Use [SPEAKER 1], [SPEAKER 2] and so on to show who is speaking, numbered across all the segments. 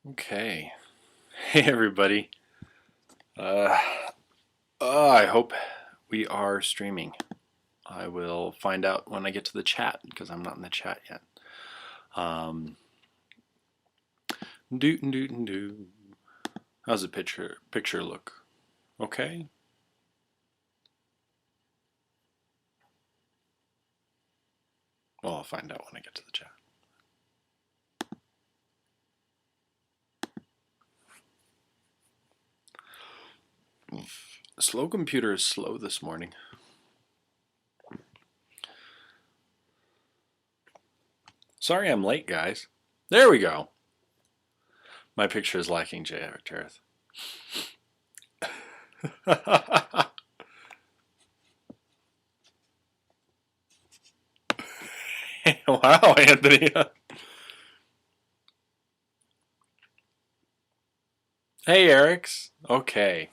[SPEAKER 1] Okay. Hey, everybody. Uh, I hope we are streaming. I will find out when I get to the chat because I'm not in the chat yet. Do. How's the picture look? Okay. Well, I'll find out when I get to the chat. Slow computer is slow this morning. Sorry I'm late, guys. There we go. My picture is lacking, Jareth. Wow, Anthony. Hey, Eric's. Okay.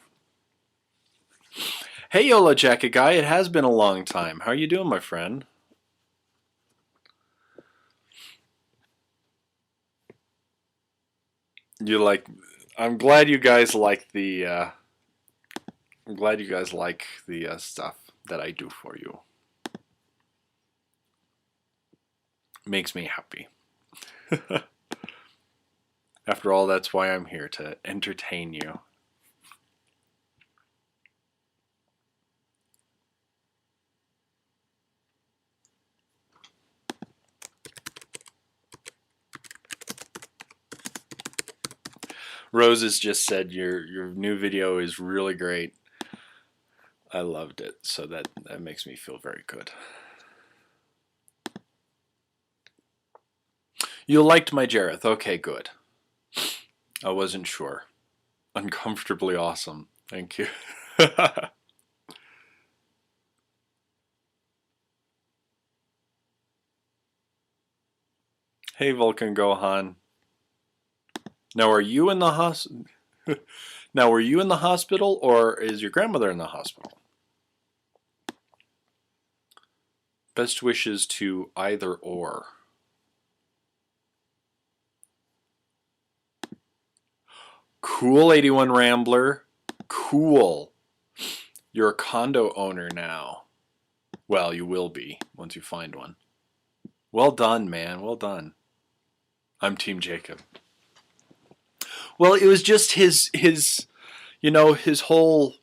[SPEAKER 1] Hey, Yola Jacket Guy. It has been a long time. How are you doing, my friend? You like? I'm glad you guys like the. I'm glad you guys like the stuff that I do for you. Makes me happy. After all, that's why I'm here, to entertain you. Rose has just said your new video is really great. I loved it, so that makes me feel very good. You liked my Jareth. Okay, good. I wasn't sure. Uncomfortably awesome. Thank you. Hey, Vulcan Gohan. Now, are you in the Now, were you in the hospital, or is your grandmother in the hospital? Best wishes to either or. Cool, 81 Rambler. Cool. You're a condo owner now. Well, you will be once you find one. Well done, man. Well done. I'm Team Jacob. Well, it was just his his whole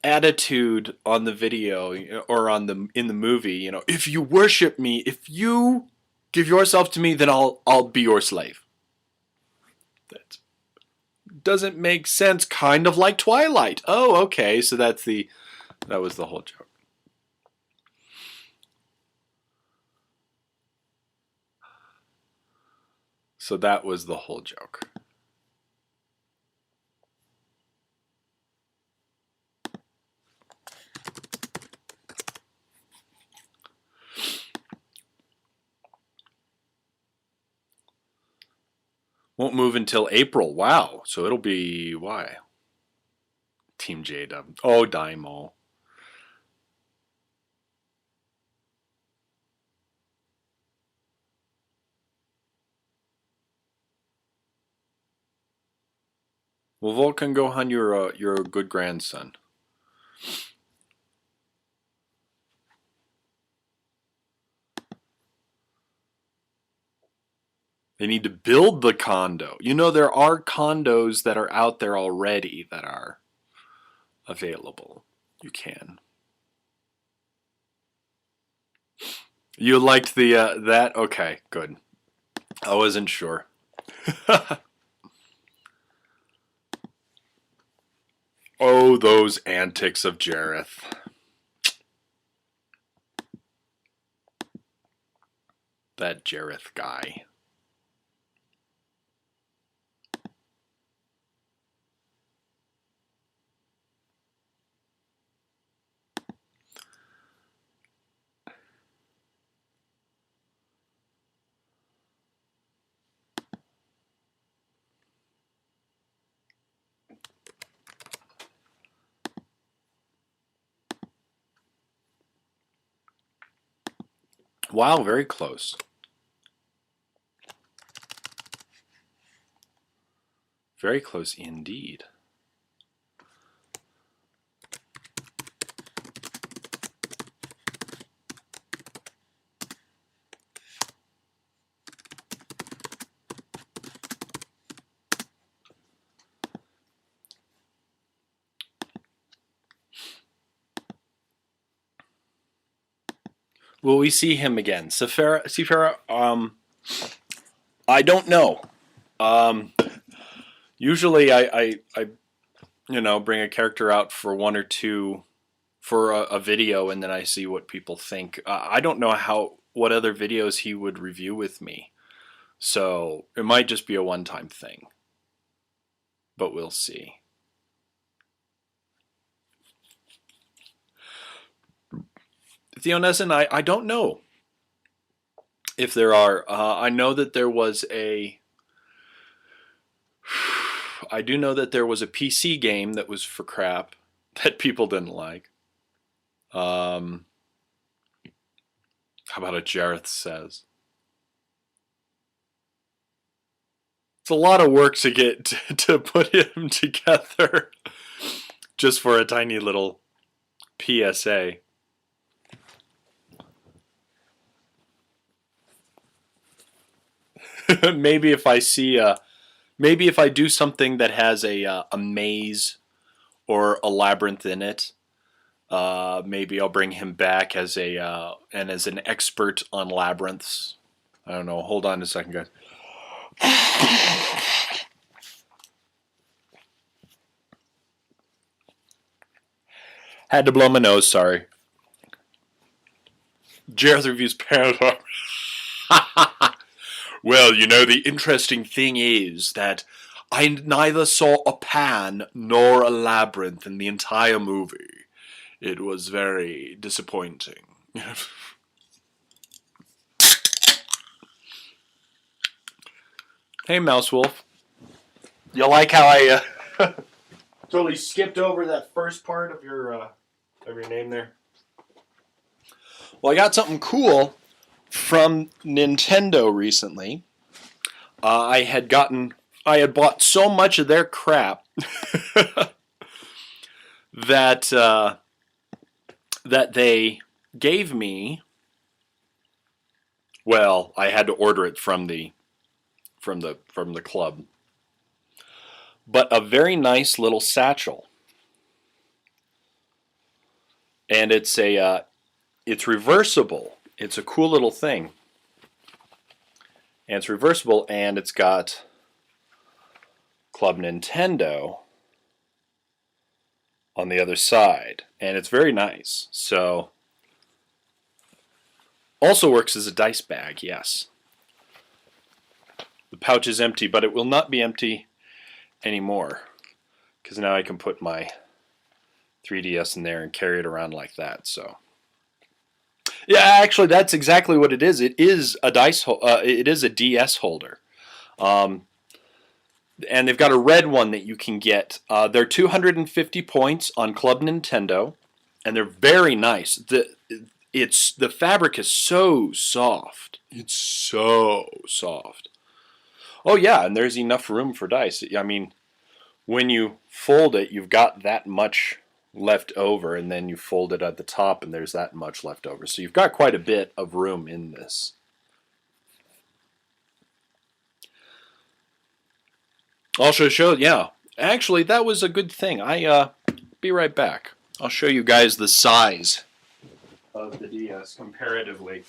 [SPEAKER 1] attitude on the video or in the movie. If you worship me, if you give yourself to me, then I'll be your slave. That doesn't make sense. Kind of like Twilight. Oh, okay. So that was the whole joke. So that was the whole joke. Won't move until April. Wow. So it'll be why? Team J-Dub. Oh, Daimo. Well, Vulcan Gohan, you're a good grandson. They need to build the condo. There are condos that are out there already that are available. You can. You liked the that? Okay, good. I wasn't sure. Oh, those antics of Jareth. That Jareth guy. Wow, very close. Very close indeed. Will we see him again? Sephara, I don't know. Usually I bring a character out for one or two for a video, and then I see what people think. I don't know what other videos he would review with me, so it might just be a one-time thing, but we'll see. Theonesin, I don't know if there are. I know that there was I do know that there was a PC game that was for crap that people didn't like. How about a Jareth says? It's a lot of work to get to put him together just for a tiny little PSA. Maybe if I see maybe if I do something that has a maze or a labyrinth in it, maybe I'll bring him back as as an expert on labyrinths. I don't know. Hold on a second, guys. Had to blow my nose. Sorry. Jareth reviews Paradox. Well, the interesting thing is that I neither saw a pan nor a labyrinth in the entire movie. It was very disappointing. Hey, Mouse Wolf. You like how I totally skipped over that first part of your name there? Well, I got something cool from Nintendo recently. I had bought so much of their crap that they gave me. Well, I had to order it from the club, but a very nice little satchel, and it's reversible. It's a cool little thing. And it's reversible, and it's got Club Nintendo on the other side. And it's very nice. So, also works as a dice bag, yes. The pouch is empty, but it will not be empty anymore. Because now I can put my 3DS in there and carry it around like that, so... Yeah, actually, that's exactly what it is. It is a it is a DS holder, and they've got a red one that you can get. They're 250 points on Club Nintendo, and they're very nice. The fabric is so soft. It's so soft. Oh yeah, and there's enough room for dice. I mean, when you fold it, you've got that much left over, and then you fold it at the top and there's that much left over. So you've got quite a bit of room in this. Also yeah. Actually, that was a good thing. Be right back. I'll show you guys the size of the DS comparatively.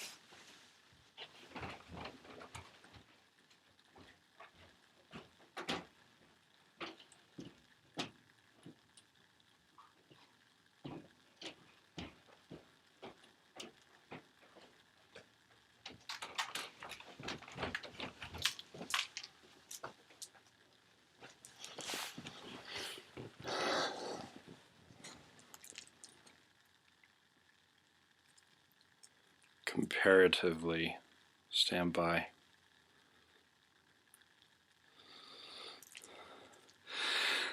[SPEAKER 1] Comparatively, stand by.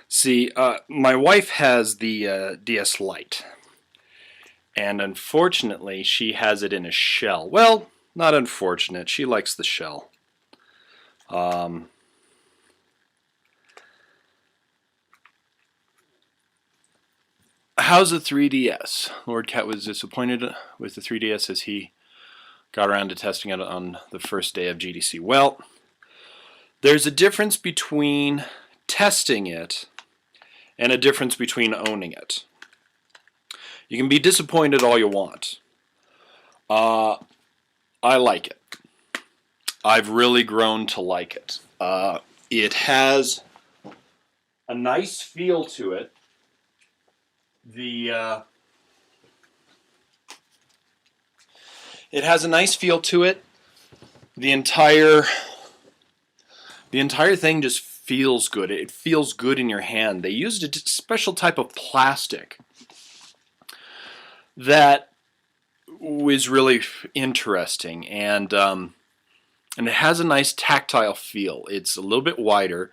[SPEAKER 1] See, my wife has the DS Lite, and unfortunately she has it in a shell. Well, not unfortunate, she likes the shell. how's the 3DS? Lord Cat was disappointed with the 3DS as he got around to testing it on the first day of GDC. Well, there's a difference between testing it and a difference between owning it. You can be disappointed all you want. I like it. I've really grown to like it. It has a nice feel to it. It has a nice feel to it. The entire thing just feels good. It feels good in your hand. They used a special type of plastic that was really interesting, and it has a nice tactile feel. It's a little bit wider.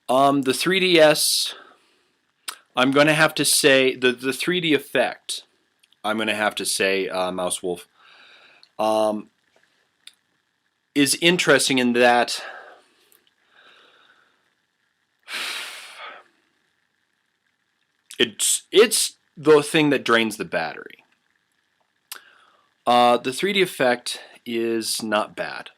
[SPEAKER 1] The 3DS, I'm going to have to say, the 3D effect, I'm going to have to say, Mouse Wolf, is interesting in that it's the thing that drains the battery. The 3D effect is not bad.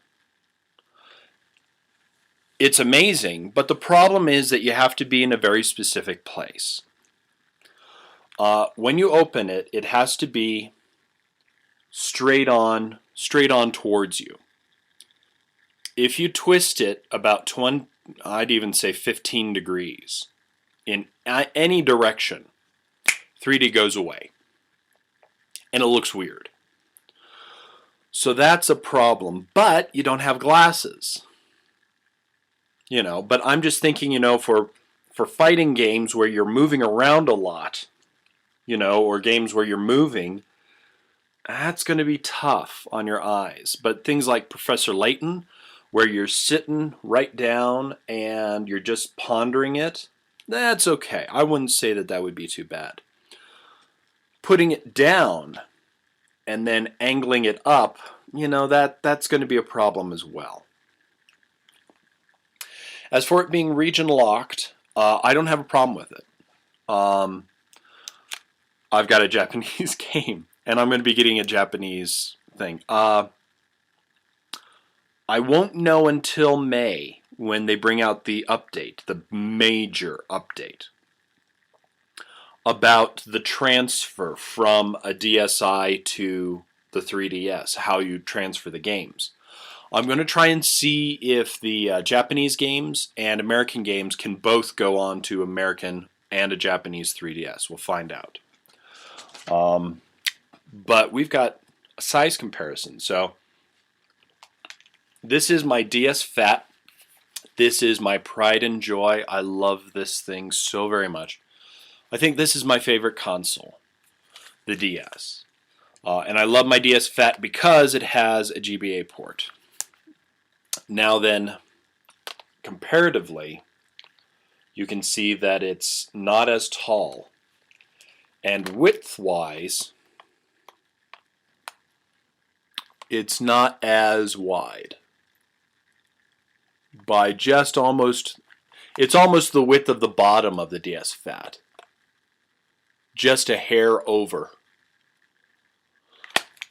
[SPEAKER 1] It's amazing, but the problem is that you have to be in a very specific place. When you open it, it has to be straight on towards you. If you twist it about 20, I'd even say 15 degrees in any direction, 3D goes away. And it looks weird. So that's a problem. But you don't have glasses. You know, but I'm just thinking, you know, for fighting games where you're moving around a lot, you know, or games where you're moving, that's going to be tough on your eyes. But things like Professor Layton, where you're sitting right down and you're just pondering it, that's okay. I wouldn't say that that would be too bad. Putting it down and then angling it up, you know, that's going to be a problem as well. As for it being region locked, I don't have a problem with it. I've got a Japanese game, and I'm going to be getting a Japanese thing. I won't know until May when they bring out the update, the major update, about the transfer from a DSi to the 3DS, how you transfer the games. I'm going to try and see if the Japanese games and American games can both go on to American and a Japanese 3DS. We'll find out. But we've got a size comparison. So this is my DS Fat. This is my pride and joy. I love this thing so very much. I think this is my favorite console, the DS. And I love my DS Fat because it has a GBA port. Now then, comparatively, you can see that it's not as tall. And width-wise, it's not as wide. By just almost, it's almost the width of the bottom of the DS Fat. Just a hair over.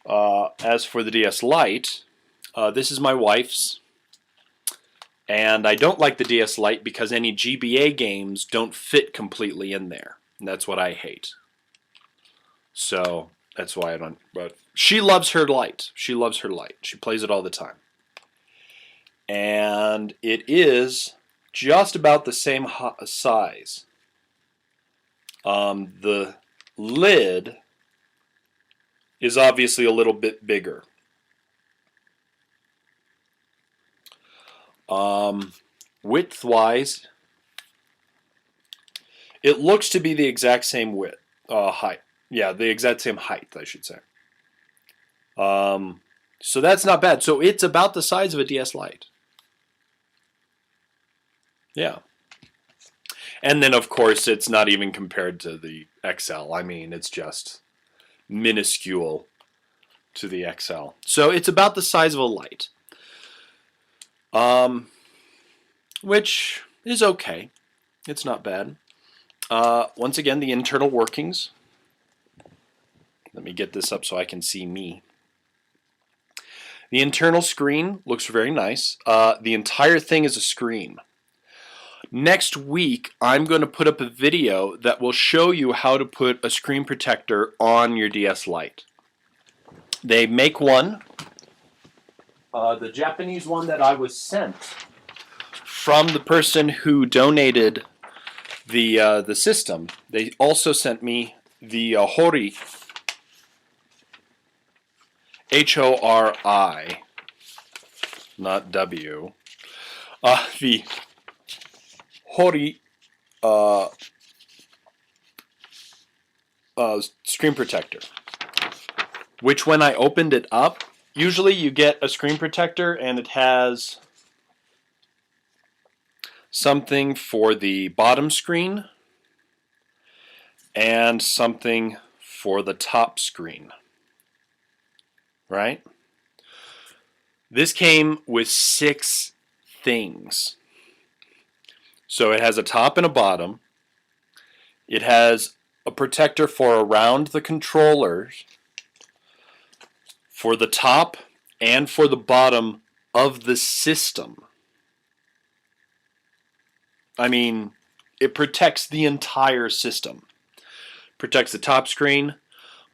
[SPEAKER 1] As for the DS Lite, this is my wife's. And I don't like the DS Lite because any GBA games don't fit completely in there. And that's what I hate. So that's why I don't. But she loves her Lite. She loves her Lite. She plays it all the time. And it is just about the same size. The lid is obviously a little bit bigger. Width-wise, it looks to be the exact same width, height. Yeah, the exact same height, I should say. So that's not bad. So it's about the size of a DS Lite. Yeah. And then, of course, it's not even compared to the XL. I mean, it's just minuscule to the XL. So it's about the size of a Lite. Which is okay. It's not bad. Once again, the internal workings. Let me get this up so I can see me. The internal screen looks very nice. The entire thing is a screen. Next week, I'm going to put up a video that will show you how to put a screen protector on your DS Lite. They make one. The Japanese one that I was sent from the person who donated the system. They also sent me the Hori, Hori, not W. The Hori screen protector, which when I opened it up, usually you get a screen protector and it has something for the bottom screen and something for the top screen, right? This came with 6 things. So it has a top and a bottom. It has a protector for around the controllers, for the top and for the bottom of the system. I mean, it protects the entire system. Protects the top screen,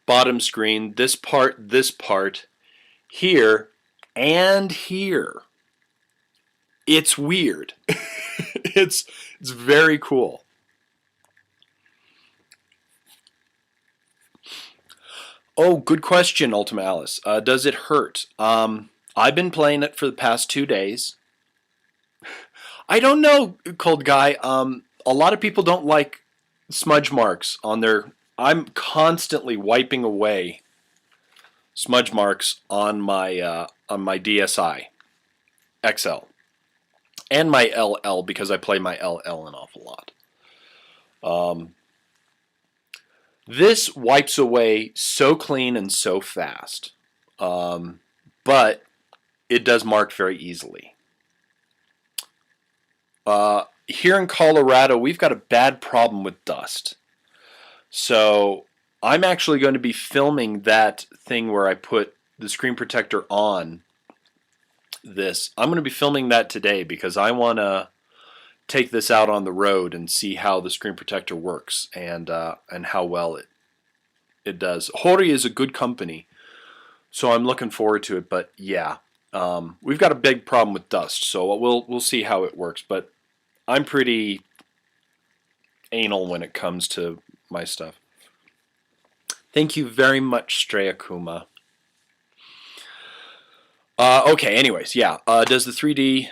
[SPEAKER 1] bottom screen, this part, here, and here. It's weird. It's very cool. Oh, good question, Ultima Alice. Does it hurt? I've been playing it for the past 2 days. I don't know, Cold Guy. A lot of people don't like smudge marks on their... I'm constantly wiping away smudge marks on my DSi XL and my LL because I play my LL an awful lot. This wipes away so clean and so fast, but it does mark very easily. Here in Colorado, we've got a bad problem with dust. So I'm actually going to be filming that thing where I put the screen protector on this. I'm going to be filming that today because I want to take this out on the road and see how the screen protector works and how well it does. Hori is a good company, so I'm looking forward to it. But yeah, we've got a big problem with dust, so we'll see how it works. But I'm pretty anal when it comes to my stuff. Thank you very much, Stray Akuma. Okay, anyways, yeah. Does the 3D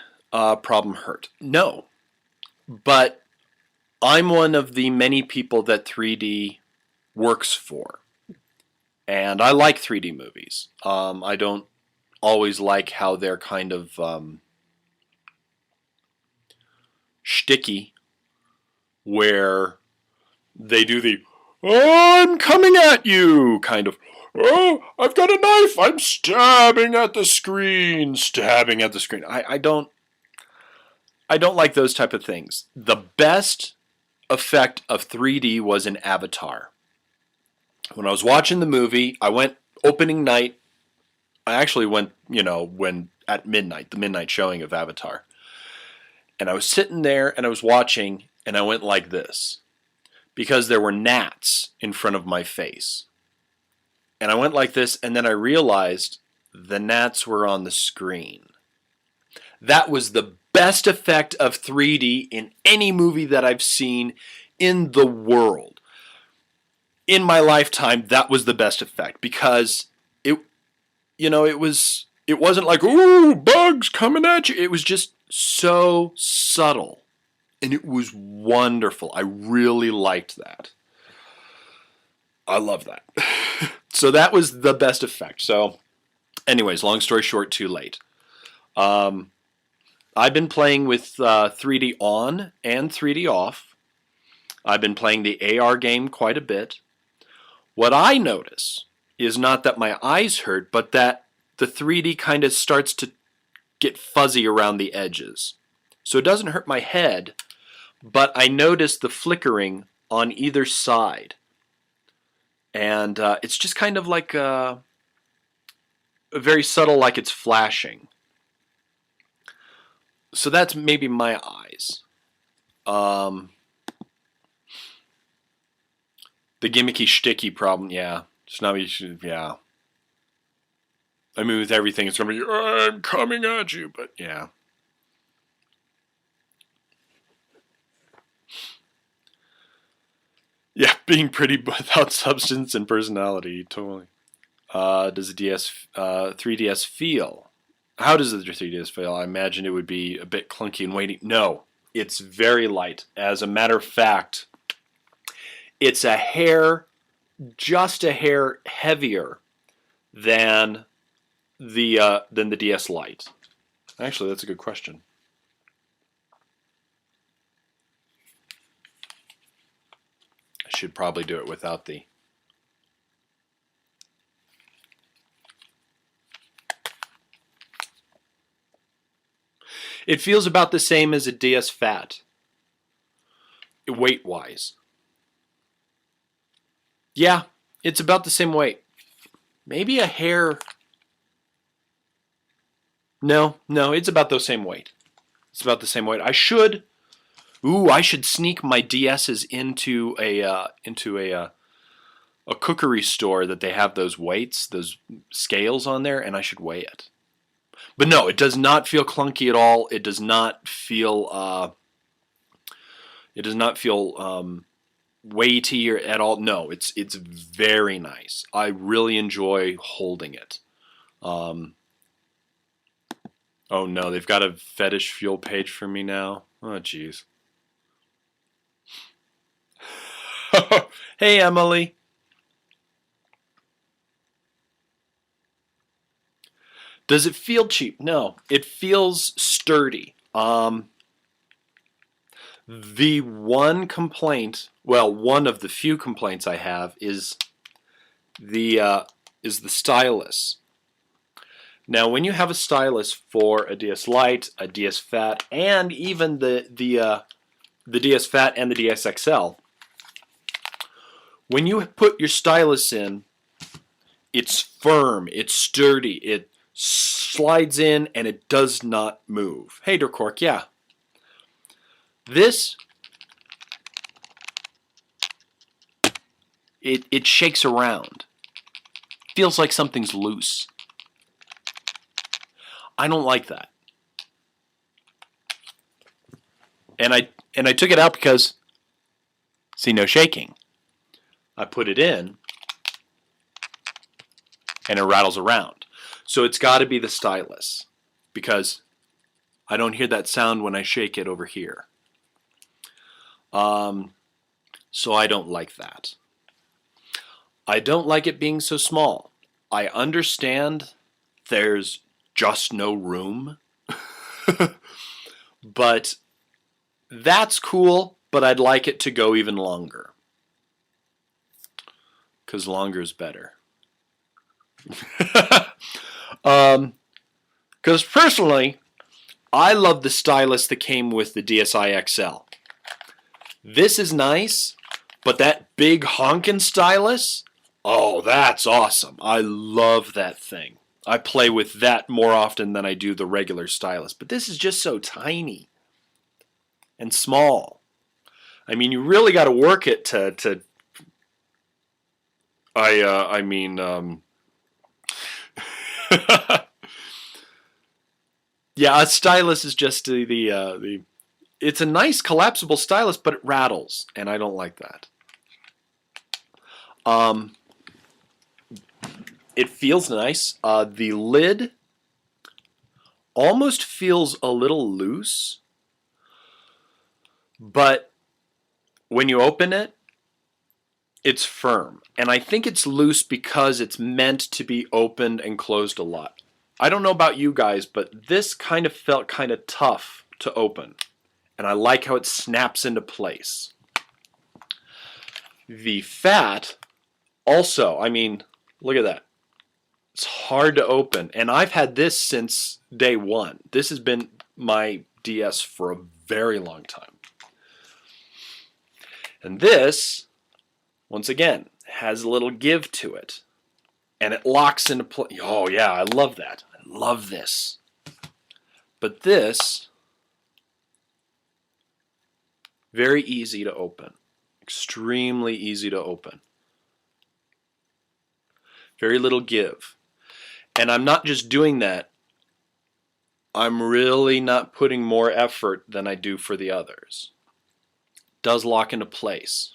[SPEAKER 1] problem hurt? No. But I'm one of the many people that 3D works for. And I like 3D movies. I don't always like how they're kind of shticky, where they do the "oh, I'm coming at you" kind of, "oh, I've got a knife, I'm stabbing at the screen." I don't like those type of things. The best effect of 3D was in Avatar. When I was watching the movie, I went opening night. I actually went, when at midnight, the midnight showing of Avatar. And I was sitting there and I was watching and I went like this because there were gnats in front of my face. And I went like this and then I realized the gnats were on the screen. That was the best effect of 3D in any movie that I've seen in the world. In my lifetime, that was the best effect because it wasn't like, ooh, bugs coming at you. It was just so subtle. And it was wonderful. I really liked that. I love that. So that was the best effect. So anyways, long story short, too late. I've been playing with 3D on and 3D off. I've been playing the AR game quite a bit. What I notice is not that my eyes hurt, but that the 3D kind of starts to get fuzzy around the edges. So it doesn't hurt my head, but I notice the flickering on either side. And it's just kind of like very subtle, like it's flashing. So that's maybe my eyes. The gimmicky, shticky problem, yeah. It's not, yeah. I mean, with everything, it's going to be, I'm coming at you, but yeah. Yeah, being pretty without substance and personality, totally. Does the 3DS feel? How does the 3DS feel? I imagine it would be a bit clunky and weighty. No, it's very light. As a matter of fact, it's a hair, just a hair heavier than the DS Lite. Actually, that's a good question. I should probably do it without the... It feels about the same as a DS Fat, weight-wise. Yeah, it's about the same weight. Maybe a hair... No, it's about the same weight. It's about the same weight. I should sneak my DSs into a cookery store that they have those weights, those scales on there, and I should weigh it. But no, it does not feel clunky at all. It does not feel weighty at all. No, it's very nice. I really enjoy holding it. Oh no, they've got a fetish fuel page for me now. Oh jeez. Hey Emily. Does it feel cheap? No, it feels sturdy. The one complaint, well, one of the few complaints I have is the stylus. Now, when you have a stylus for a DS Lite, a DS Fat, and even the DS Fat and the DS XL, when you put your stylus in, it's firm, it's sturdy, it slides in, and it does not move. Hey, Dorcork, yeah. This, it shakes around. Feels like something's loose. I don't like that. And I took it out because, see, no shaking. I put it in, and it rattles around. So it's got to be the stylus, because I don't hear that sound when I shake it over here. So I don't like that. I don't like it being so small. I understand there's just no room, but that's cool, but I'd like it to go even longer, because longer is better. Because personally, I love the stylus that came with the DSi XL. This is nice, but that big honkin' stylus, oh, that's awesome. I love that thing. I play with that more often than I do the regular stylus. But this is just so tiny and small. I mean, you really got to work it to yeah, a stylus is just the it's a nice collapsible stylus, but it rattles, and I don't like that. It feels nice. The lid almost feels a little loose, but when you open it, it's firm. And I think it's loose because it's meant to be opened and closed a lot. I don't know about you guys, but this kind of felt kind of tough to open. And I like how it snaps into place. The Fat also, I mean, look at that. It's hard to open. And I've had this since day one. This has been my DS for a very long time. And this, once again, has a little give to it. And it locks into place. Oh, yeah, I love that. I love this. But this, very easy to open. Extremely easy to open. Very little give. And I'm not just doing that. I'm really not putting more effort than I do for the others. Does lock into place.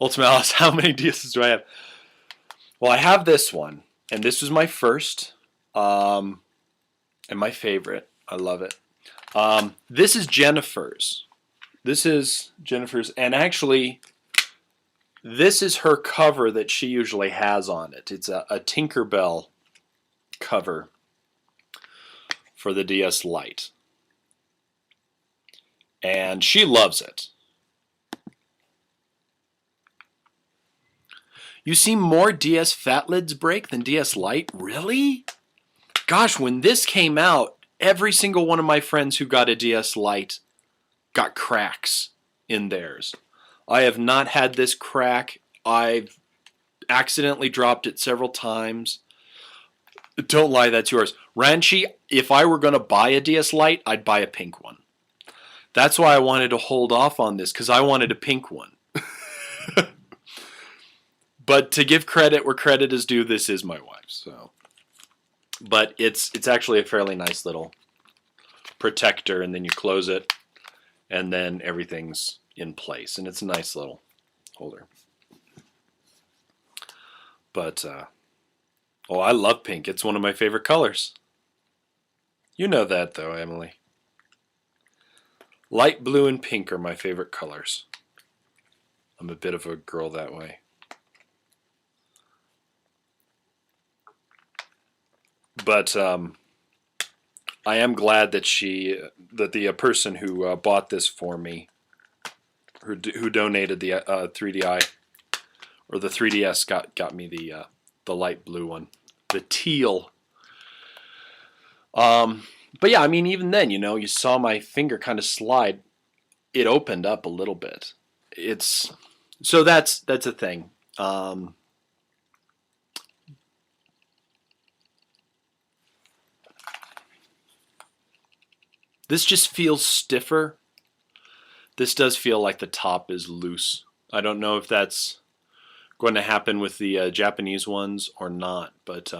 [SPEAKER 1] Ultimate Alice, how many DSs do I have? Well, I have this one, and this was my first, and my favorite. I love it. This is Jennifer's. This is Jennifer's, and actually, this is her cover that she usually has on it. It's a Tinkerbell cover for the DS Lite. And she loves it. You see more DS Fat Lids break than DS Lite? Really? Gosh, when this came out, every single one of my friends who got a DS Lite got cracks in theirs. I have not had this crack. I've accidentally dropped it several times. Don't lie, that's yours. Ranchi, if I were going to buy a DS Lite, I'd buy a pink one. That's why I wanted to hold off on this, because I wanted a pink one. But to give credit where credit is due, this is my wife's. So, but it's actually a fairly nice little protector, and then you close it, and then everything's in place, and it's a nice little holder. But oh, I love pink. It's one of my favorite colors. You know that, though, Emily. Light blue and pink are my favorite colors. I'm a bit of a girl that way. But I am glad that the person who bought this for me, who donated the 3DI or the 3DS, got me the light blue one, the teal. But yeah, I mean, even then, you saw my finger kind of slide. It opened up a little bit. So that's a thing. This just feels stiffer. This does feel like the top is loose. I don't know if that's going to happen with the Japanese ones or not, but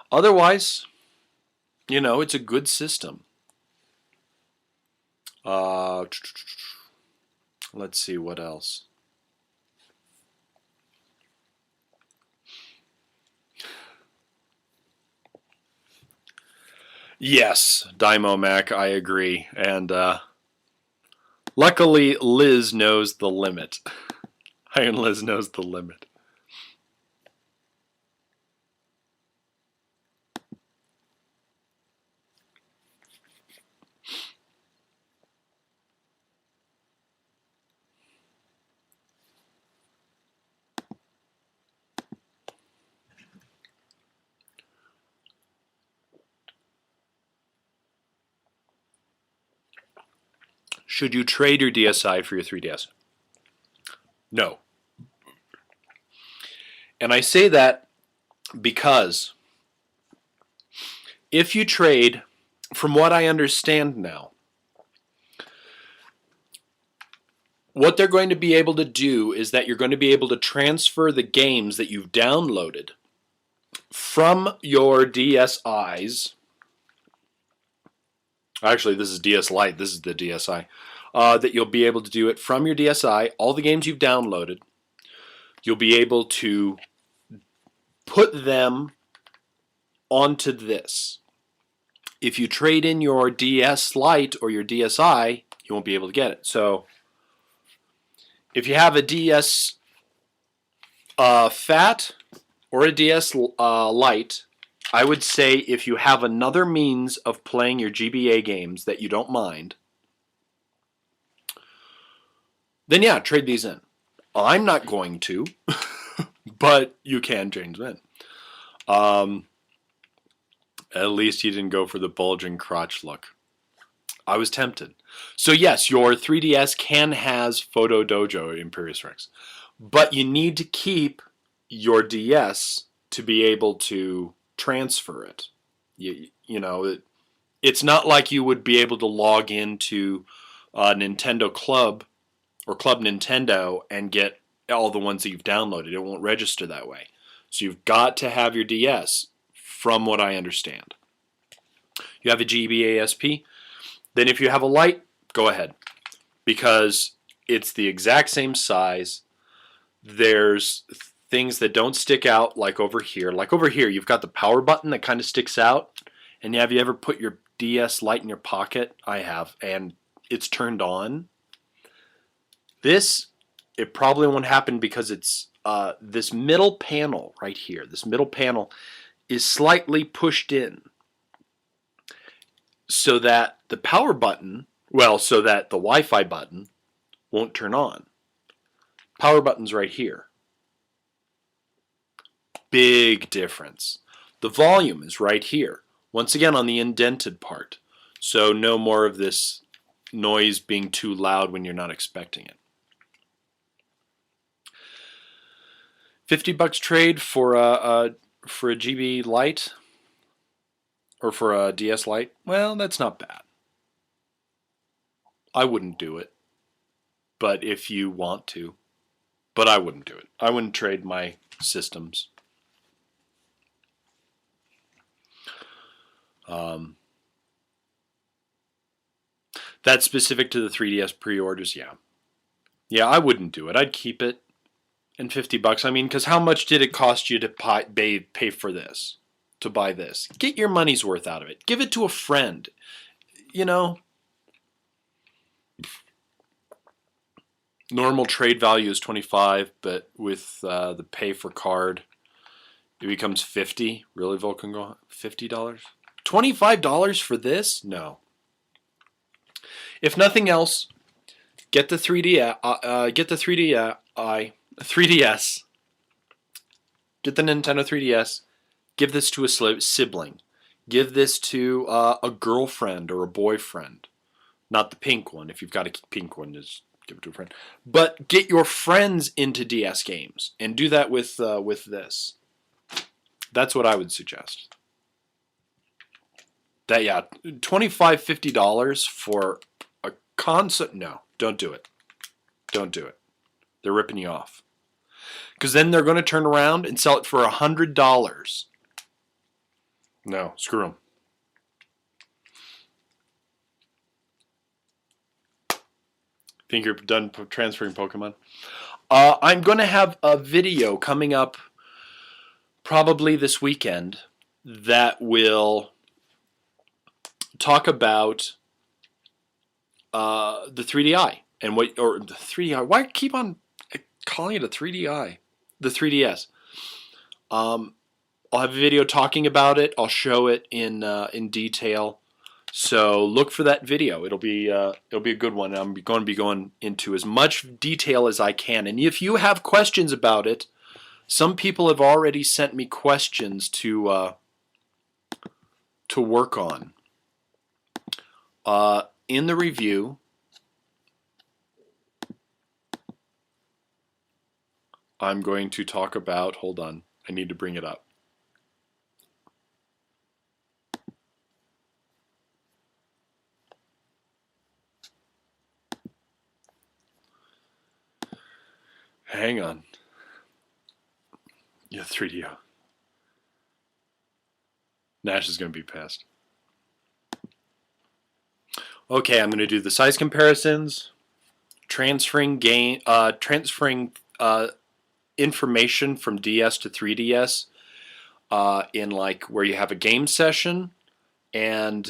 [SPEAKER 1] otherwise, it's a good system. Let's see what else. Yes, Dymo Mac, I agree. And luckily, Liz knows the limit. Iron Liz knows the limit. Should you trade your DSi for your 3DS? No. And I say that because if you trade, from what I understand now, what they're going to be able to do is that you're going to be able to transfer the games that you've downloaded from your DSi's. Actually, this is DS Lite. This is the DSi. That you'll be able to do it from your DSi. All the games you've downloaded, you'll be able to put them onto this. If you trade in your DS Lite or your DSi, you won't be able to get it. So, if you have a DS Fat or a DS Lite, I would say if you have another means of playing your GBA games that you don't mind, then yeah, trade these in. I'm not going to, but you can trade them in. At least you didn't go for the bulging crotch look. I was tempted. So yes, your 3DS has Photo Dojo Imperious Rex, but you need to keep your DS to be able to transfer it. You know, it's not like you would be able to log into Nintendo Club or Club Nintendo and get all the ones that you've downloaded. It won't register that way. So you've got to have your DS, from what I understand. You have a GBASP. Then if you have a light, go ahead. Because it's the exact same size. There's things that don't stick out like over here. Like over here, you've got the power button that kind of sticks out. And have you ever put your DS light in your pocket? I have. And it's turned on. This, it probably won't happen because it's this middle panel right here. This middle panel is slightly pushed in so that the power button, well, so that the Wi-Fi button won't turn on. Power button's right here. Big difference. The volume is right here. Once again on the indented part. So no more of this noise being too loud when you're not expecting it. $50 trade for a GB Lite or for a DS Lite. Well, that's not bad. I wouldn't do it, but if you want to, but I wouldn't do it. I wouldn't trade my systems. That's specific to the 3DS pre-orders, yeah. Yeah, I wouldn't do it. I'd keep it. And $50, I mean, because how much did it cost you to pay for this, to buy this? Get your money's worth out of it. Give it to a friend. You know, normal trade value is $25, but with the pay for card, it becomes $50. Really, Vulcan? $50? $25 for this? No. If nothing else, get the 3D. Get the 3DS. Get the Nintendo 3DS. Give this to a sibling. Give this to a girlfriend or a boyfriend. Not the pink one. If you've got a pink one, just give it to a friend. But get your friends into DS games and do that with this. That's what I would suggest. That, yeah, $25, $50 for a console. No, don't do it. Don't do it. They're ripping you off. Because then they're going to turn around and sell it for $100. No, screw them. Think you're done transferring Pokemon? I'm going to have a video coming up probably this weekend that will talk about the 3DI and what, or the 3DI. Why keep on calling it a 3DI? The 3DS. I'll have a video talking about it. I'll show it in detail. So look for that video. It'll be a good one. I'm going to be going into as much detail as I can. And if you have questions about it, some people have already sent me questions to work on. In the review, I'm going to talk about, hold on, I need to bring it up. Hang on. Yeah, 3DO. Nash is going to be pissed. Okay, I'm going to do the size comparisons, transferring information from DS to 3DS in like where you have a game session, and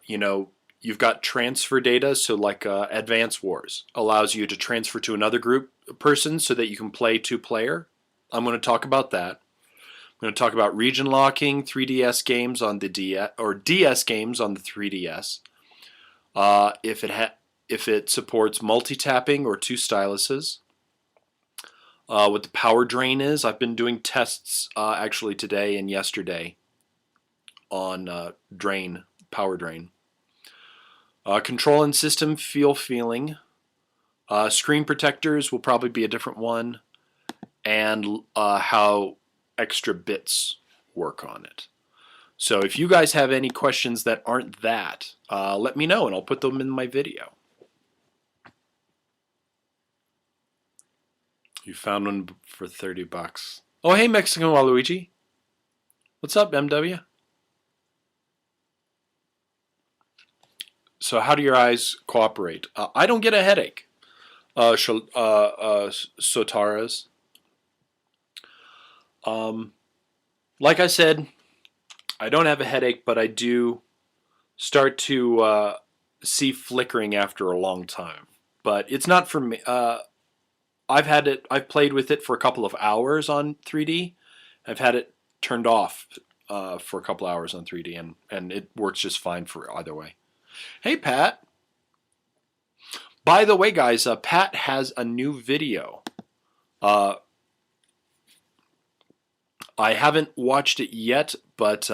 [SPEAKER 1] you know, you've got transfer data. So like Advance Wars allows you to transfer to another person so that you can play 2-player. I'm going to talk about that. I'm going to talk about region locking, 3DS games on the DS or DS games on the 3DS. If it supports multi-tapping or 2 styluses. What the power drain is. I've been doing tests actually today and yesterday on power drain. Control and system feel feeling. Screen protectors will probably be a different one. And how extra bits work on it. So if you guys have any questions that aren't that, let me know and I'll put them in my video. You found one for 30 bucks. Oh, hey, Mexican Waluigi. What's up, MW? So how do your eyes cooperate? I don't get a headache. Sotaras. Like I said, I don't have a headache, but I do start to see flickering after a long time. But it's not for me. I've played with it for a couple of hours on 3D. I've had it turned off for a couple hours on 3D, and it works just fine for either way. Hey, Pat. By the way, guys, Pat has a new video. I haven't watched it yet, but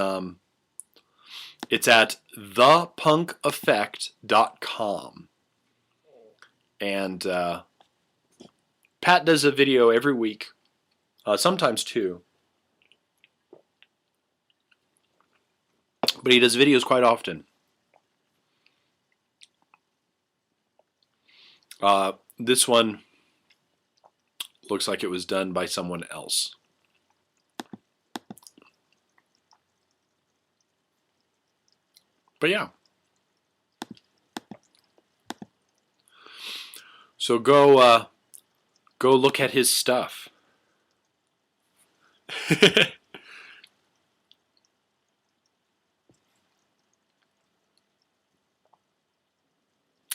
[SPEAKER 1] it's at thepunkeffect.com. And Pat does a video every week, sometimes two. But he does videos quite often. This one looks like it was done by someone else. But yeah. So go look at his stuff.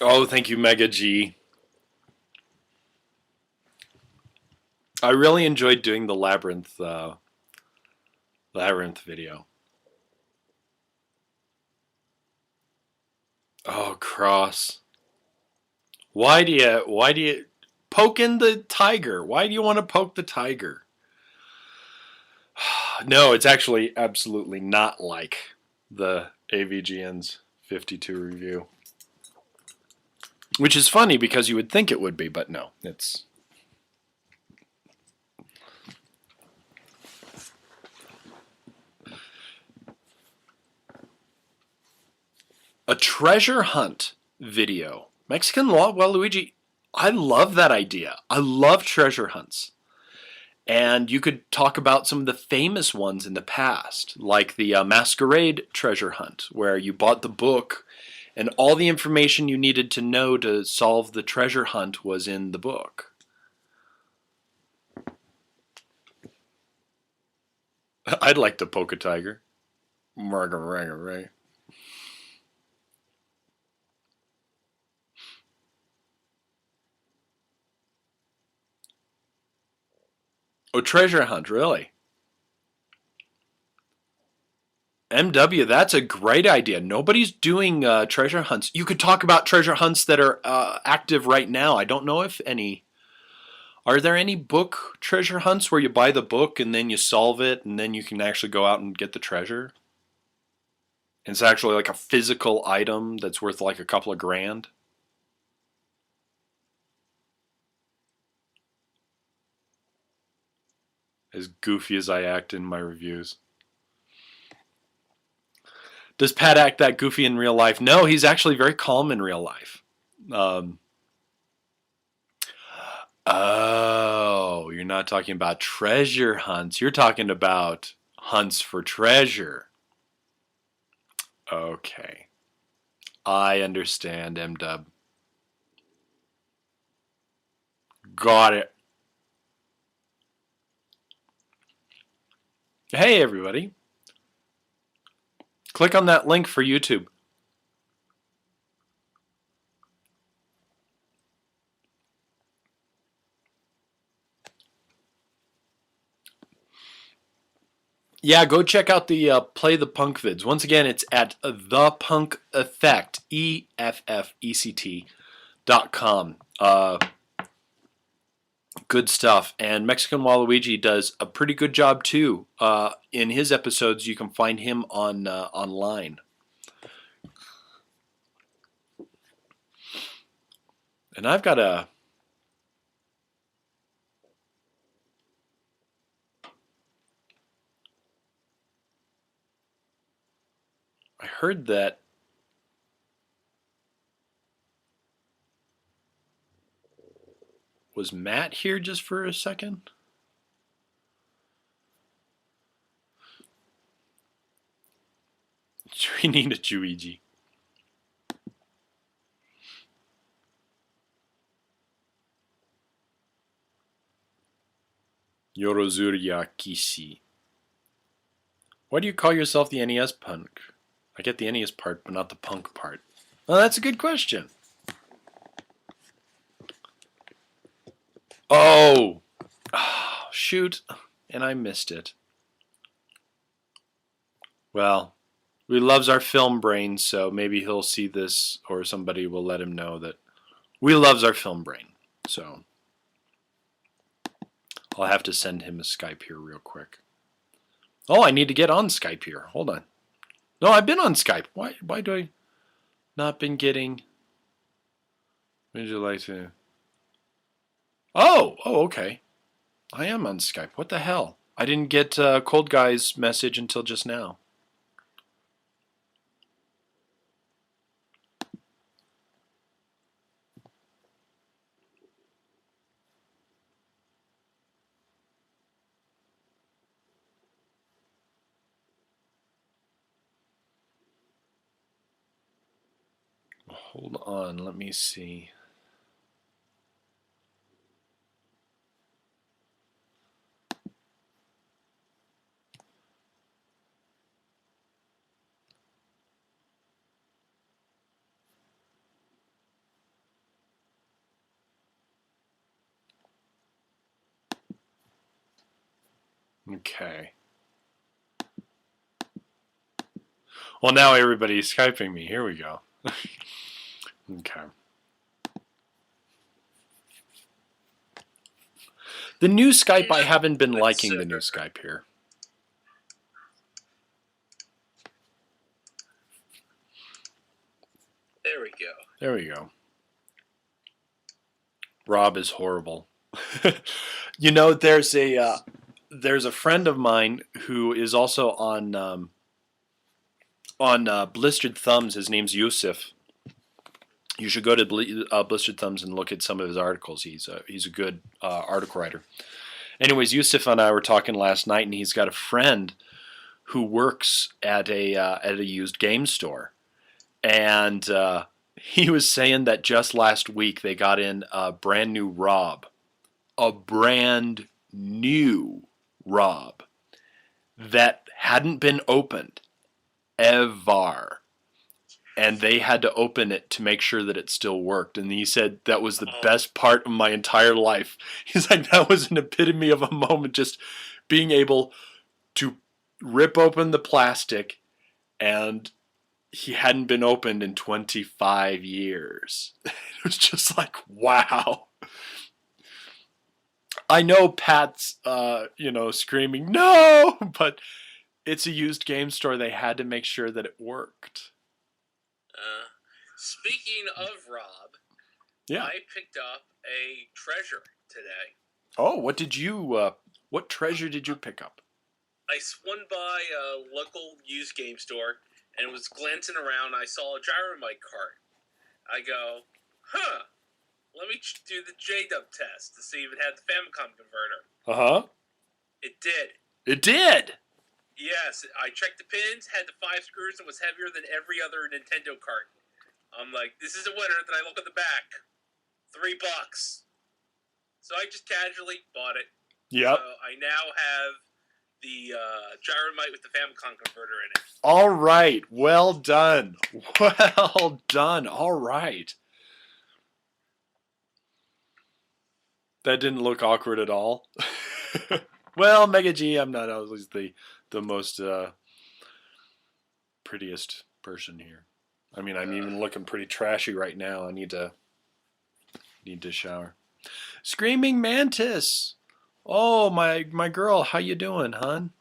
[SPEAKER 1] Oh, thank you, Mega G. I really enjoyed doing the labyrinth video. Oh, Cross. Why do you poking the tiger? Why do you want to poke the tiger? No, it's actually absolutely not like the AVGN's 52 review. Which is funny because you would think it would be, but no, it's... A treasure hunt video. Mexican Waluigi, I love that idea. I love treasure hunts. And you could talk about some of the famous ones in the past, like the Masquerade treasure hunt, where you bought the book and all the information you needed to know to solve the treasure hunt was in the book. I'd like to poke a tiger. Right. Oh, treasure hunt, really? MW, that's a great idea. Nobody's doing treasure hunts. You could talk about treasure hunts that are active right now. I don't know if any... Are there any book treasure hunts where you buy the book and then you solve it and then you can actually go out and get the treasure? And it's actually like a physical item that's worth like a couple of grand? As goofy as I act in my reviews. Does Pat act that goofy in real life? No, he's actually very calm in real life. Oh, you're not talking about treasure hunts. You're talking about hunts for treasure. Okay. I understand, M-Dub. Got it. Hey, everybody. Click on that link for YouTube. Yeah, go check out the Play the Punk vids. Once again, it's at The Punk Effect, EFFECT.com. Good stuff. And Mexican Waluigi does a pretty good job too. In his episodes, you can find him on online. And I've got a... I heard that was Matt here just for a second? We need a JewWario. Yorozurya Kishi. Why do you call yourself the NES punk? I get the NES part, but not the punk part. Well, that's a good question. Oh! Oh, shoot. And I missed it. Well, he loves our film brain, so maybe he'll see this or somebody will let him know that we loves our film brain. So I'll have to send him a Skype here real quick. Oh, I need to get on Skype here. Hold on. No, I've been on Skype. Why do I not been getting... Would you like to... Oh, okay. I am on Skype. What the hell? I didn't get Cold Guy's message until just now. Hold on, let me see. Okay. Well, now everybody's Skyping me. Here we go. Okay. The new Skype, I haven't been liking the new Skype here.
[SPEAKER 2] There we go.
[SPEAKER 1] There we go. Rob is horrible. You know, there's a friend of mine who is also on Blistered Thumbs. His name's Yusuf. You should go to Blistered Thumbs and look at some of his articles. He's a good article writer. Anyways, Yusuf and I were talking last night, and he's got a friend who works at a used game store, and he was saying that just last week they got in a brand new Rob, that hadn't been opened ever. And they had to open it to make sure that it still worked. And he said that was the best part of my entire life. He's like, that was an epitome of a moment, just being able to rip open the plastic, and he hadn't been opened in 25 years. It was just like, wow. I know Pat's, screaming, no! But it's a used game store. They had to make sure that it worked.
[SPEAKER 2] Speaking of Rob,
[SPEAKER 1] yeah,
[SPEAKER 2] I picked up a treasure today.
[SPEAKER 1] Oh, what treasure did you pick up?
[SPEAKER 2] I swung by a local used game store and was glancing around. I saw a Gyromite cart. I go, let me do the J-Dub test to see if it had the Famicom converter.
[SPEAKER 1] Uh-huh.
[SPEAKER 2] It did.
[SPEAKER 1] It did?
[SPEAKER 2] Yes, I checked the pins, had the 5 screws, and was heavier than every other Nintendo cart. I'm like, this is a winner. Then I look at the back. $3. So I just casually bought it.
[SPEAKER 1] Yep.
[SPEAKER 2] So I now have the Gyromite with the Famicom converter in it.
[SPEAKER 1] All right. Well done. Well done. All right. That didn't look awkward at all. Well, Mega G, I'm not always the most prettiest person here. I mean, I'm even looking pretty trashy right now. I need to shower. Screaming Mantis. Oh, my girl, how you doing, hon?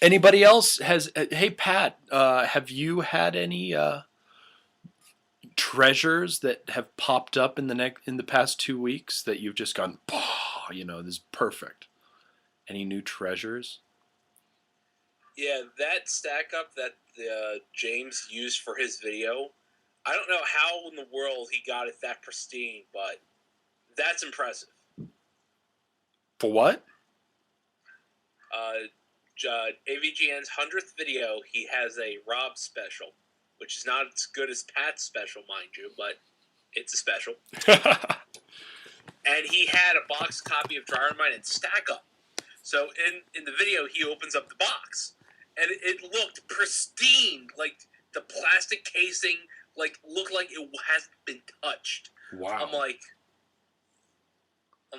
[SPEAKER 1] Anybody else has? Hey, Pat, have you had any treasures that have popped up in the past 2 weeks that you've just gone, oh, this is perfect? Any new treasures?
[SPEAKER 2] Yeah, that stack up that James used for his video, I don't know how in the world he got it that pristine, but that's impressive.
[SPEAKER 1] For what?
[SPEAKER 2] AVGN's 100th video, he has a Rob special, which is not as good as Pat's special, mind you, but it's a special. And he had a box copy of Gyromite and Stack Up. So in the video, he opens up the box, and it looked pristine, like the plastic casing, like looked like it hasn't been touched.
[SPEAKER 1] Wow.
[SPEAKER 2] I'm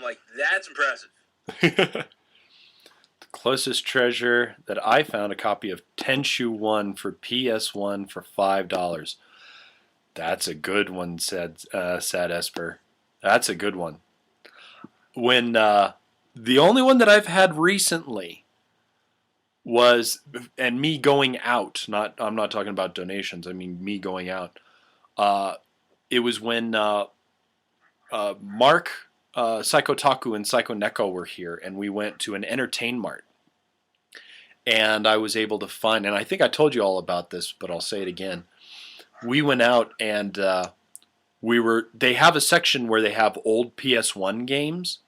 [SPEAKER 2] like, that's impressive.
[SPEAKER 1] The closest treasure that I found, a copy of Tenchu 1 for PS1 for $5. That's a good one, said Sad Esper. That's a good one. When the only one that I've had recently was, and me going out, I'm not talking about donations, I mean me going out. It was when Mark, Psycho Taku, and Psycho Neko were here, and we went to an Entertain Mart. And I was able to find, and I think I told you all about this, but I'll say it again. We went out and they have a section where they have old PS1 games.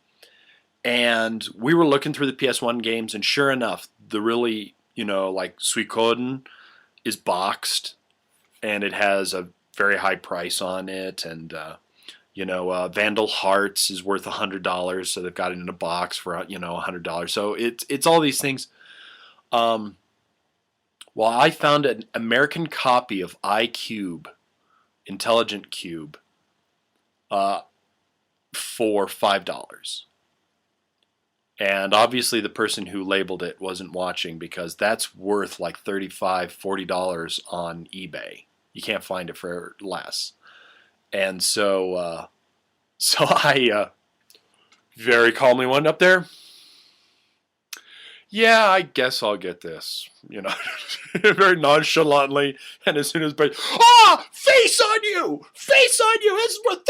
[SPEAKER 1] And we were looking through the PS1 games, and sure enough, the really, like Suikoden is boxed, and it has a very high price on it. And, Vandal Hearts is worth $100, so they've got it in a box for, $100. So it's all these things. Well, I found an American copy of iCube, Intelligent Cube, for $5. And obviously the person who labeled it wasn't watching, because that's worth like $35, $40 on eBay. You can't find it for less. And so I very calmly went up there. Yeah, I guess I'll get this, very nonchalantly. And as soon as, face on you, this is worth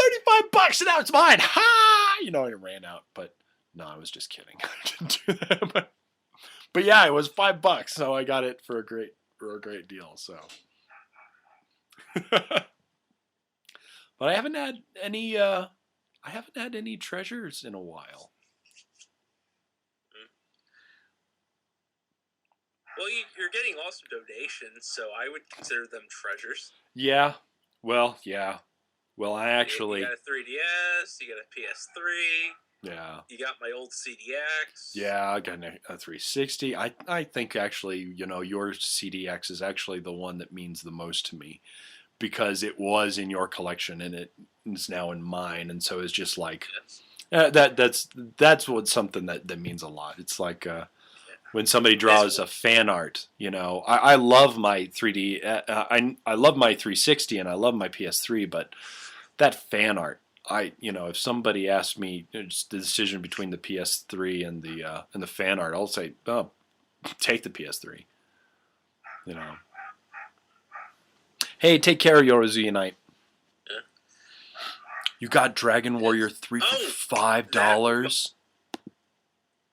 [SPEAKER 1] $35, and now it's mine. Ha! I ran out, but no, I was just kidding. I didn't do that. But yeah, it was $5, so I got it for a great deal. So, but I haven't had any. I haven't had any treasures in a while.
[SPEAKER 2] Well, you're getting awesome donations, so I would consider them treasures.
[SPEAKER 1] Yeah. Well, yeah. Well, I actually...
[SPEAKER 2] You got a 3DS, you got a PS3.
[SPEAKER 1] Yeah.
[SPEAKER 2] You got my old CDX.
[SPEAKER 1] Yeah, I got a 360. I think actually, your CDX is actually the one that means the most to me, because it was in your collection and it is now in mine, and so it's just like... Yes. That's what something that means a lot. It's like... when somebody draws a fan art, I love my 3D, I love my 360 and I love my PS3, but that fan art, if somebody asked me just the decision between the PS3 and the fan art, I'll say, oh, take the PS3. Hey, take care, Yorozu Unite. Yeah. You got Dragon Warrior 3 for $5.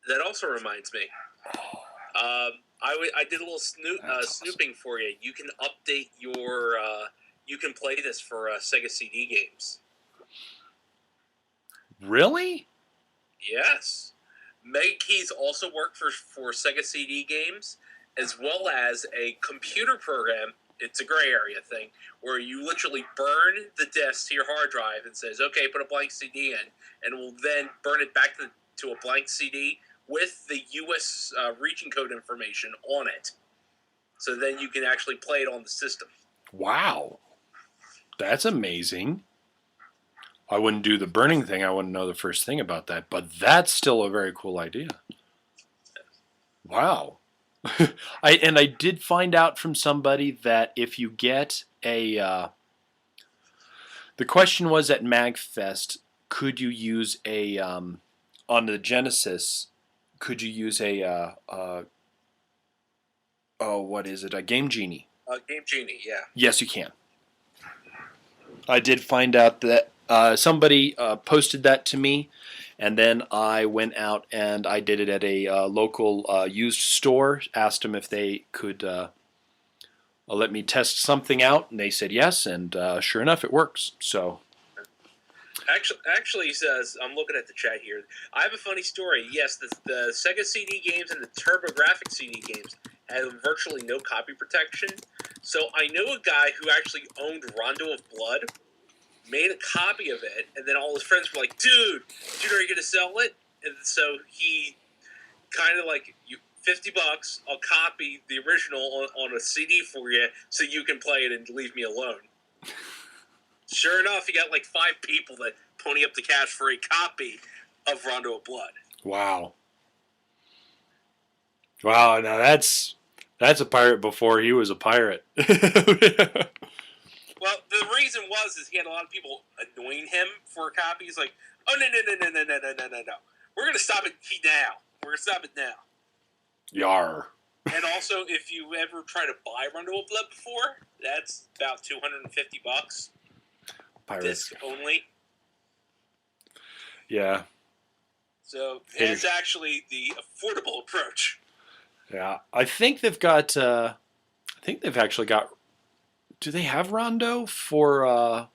[SPEAKER 2] That also reminds me. I did a little snooping for you. You can update your. You can play this for Sega CD games.
[SPEAKER 1] Really?
[SPEAKER 2] Yes. Mega Keys also work for Sega CD games, as well as a computer program. It's a gray area thing where you literally burn the disk to your hard drive and says, "Okay, put a blank CD in," and it will then burn it back to a blank CD with the U.S. Region code information on it. So then you can actually play it on the system.
[SPEAKER 1] Wow. That's amazing. I wouldn't do the burning thing. I wouldn't know the first thing about that. But that's still a very cool idea. Wow. I did find out from somebody that if you get a... the question was at MagFest, could you use a... on the Genesis... Could you use a what is it? A Game Genie?
[SPEAKER 2] Game Genie, yeah.
[SPEAKER 1] Yes, you can. I did find out that somebody posted that to me, and then I went out and I did it at a local used store. Asked them if they could let me test something out, and they said yes, and sure enough, it works. So
[SPEAKER 2] Actually, he says, I'm looking at the chat here. I have a funny story. Yes, the Sega CD games and the TurboGrafx CD games have virtually no copy protection. So I know a guy who actually owned Rondo of Blood, made a copy of it, and then all his friends were like, dude, are you going to sell it? And so he kind of like, $50, I'll copy the original on a CD for you so you can play it and leave me alone. Sure enough, he got like 5 people that pony up the cash for a copy of Rondo of Blood.
[SPEAKER 1] wow, wow. Now that's a pirate before he was a pirate.
[SPEAKER 2] Well, the reason is he had a lot of people annoying him for a copy. He's like, oh, no. We're going to stop it now. We're going to stop it now.
[SPEAKER 1] Yar.
[SPEAKER 2] And also, if you ever try to buy Rondo of Blood before, that's about $250.
[SPEAKER 1] Pirates.
[SPEAKER 2] Disc only.
[SPEAKER 1] Yeah.
[SPEAKER 2] So it's actually the affordable approach.
[SPEAKER 1] Yeah. I think they've got, actually got, do they have Rondo for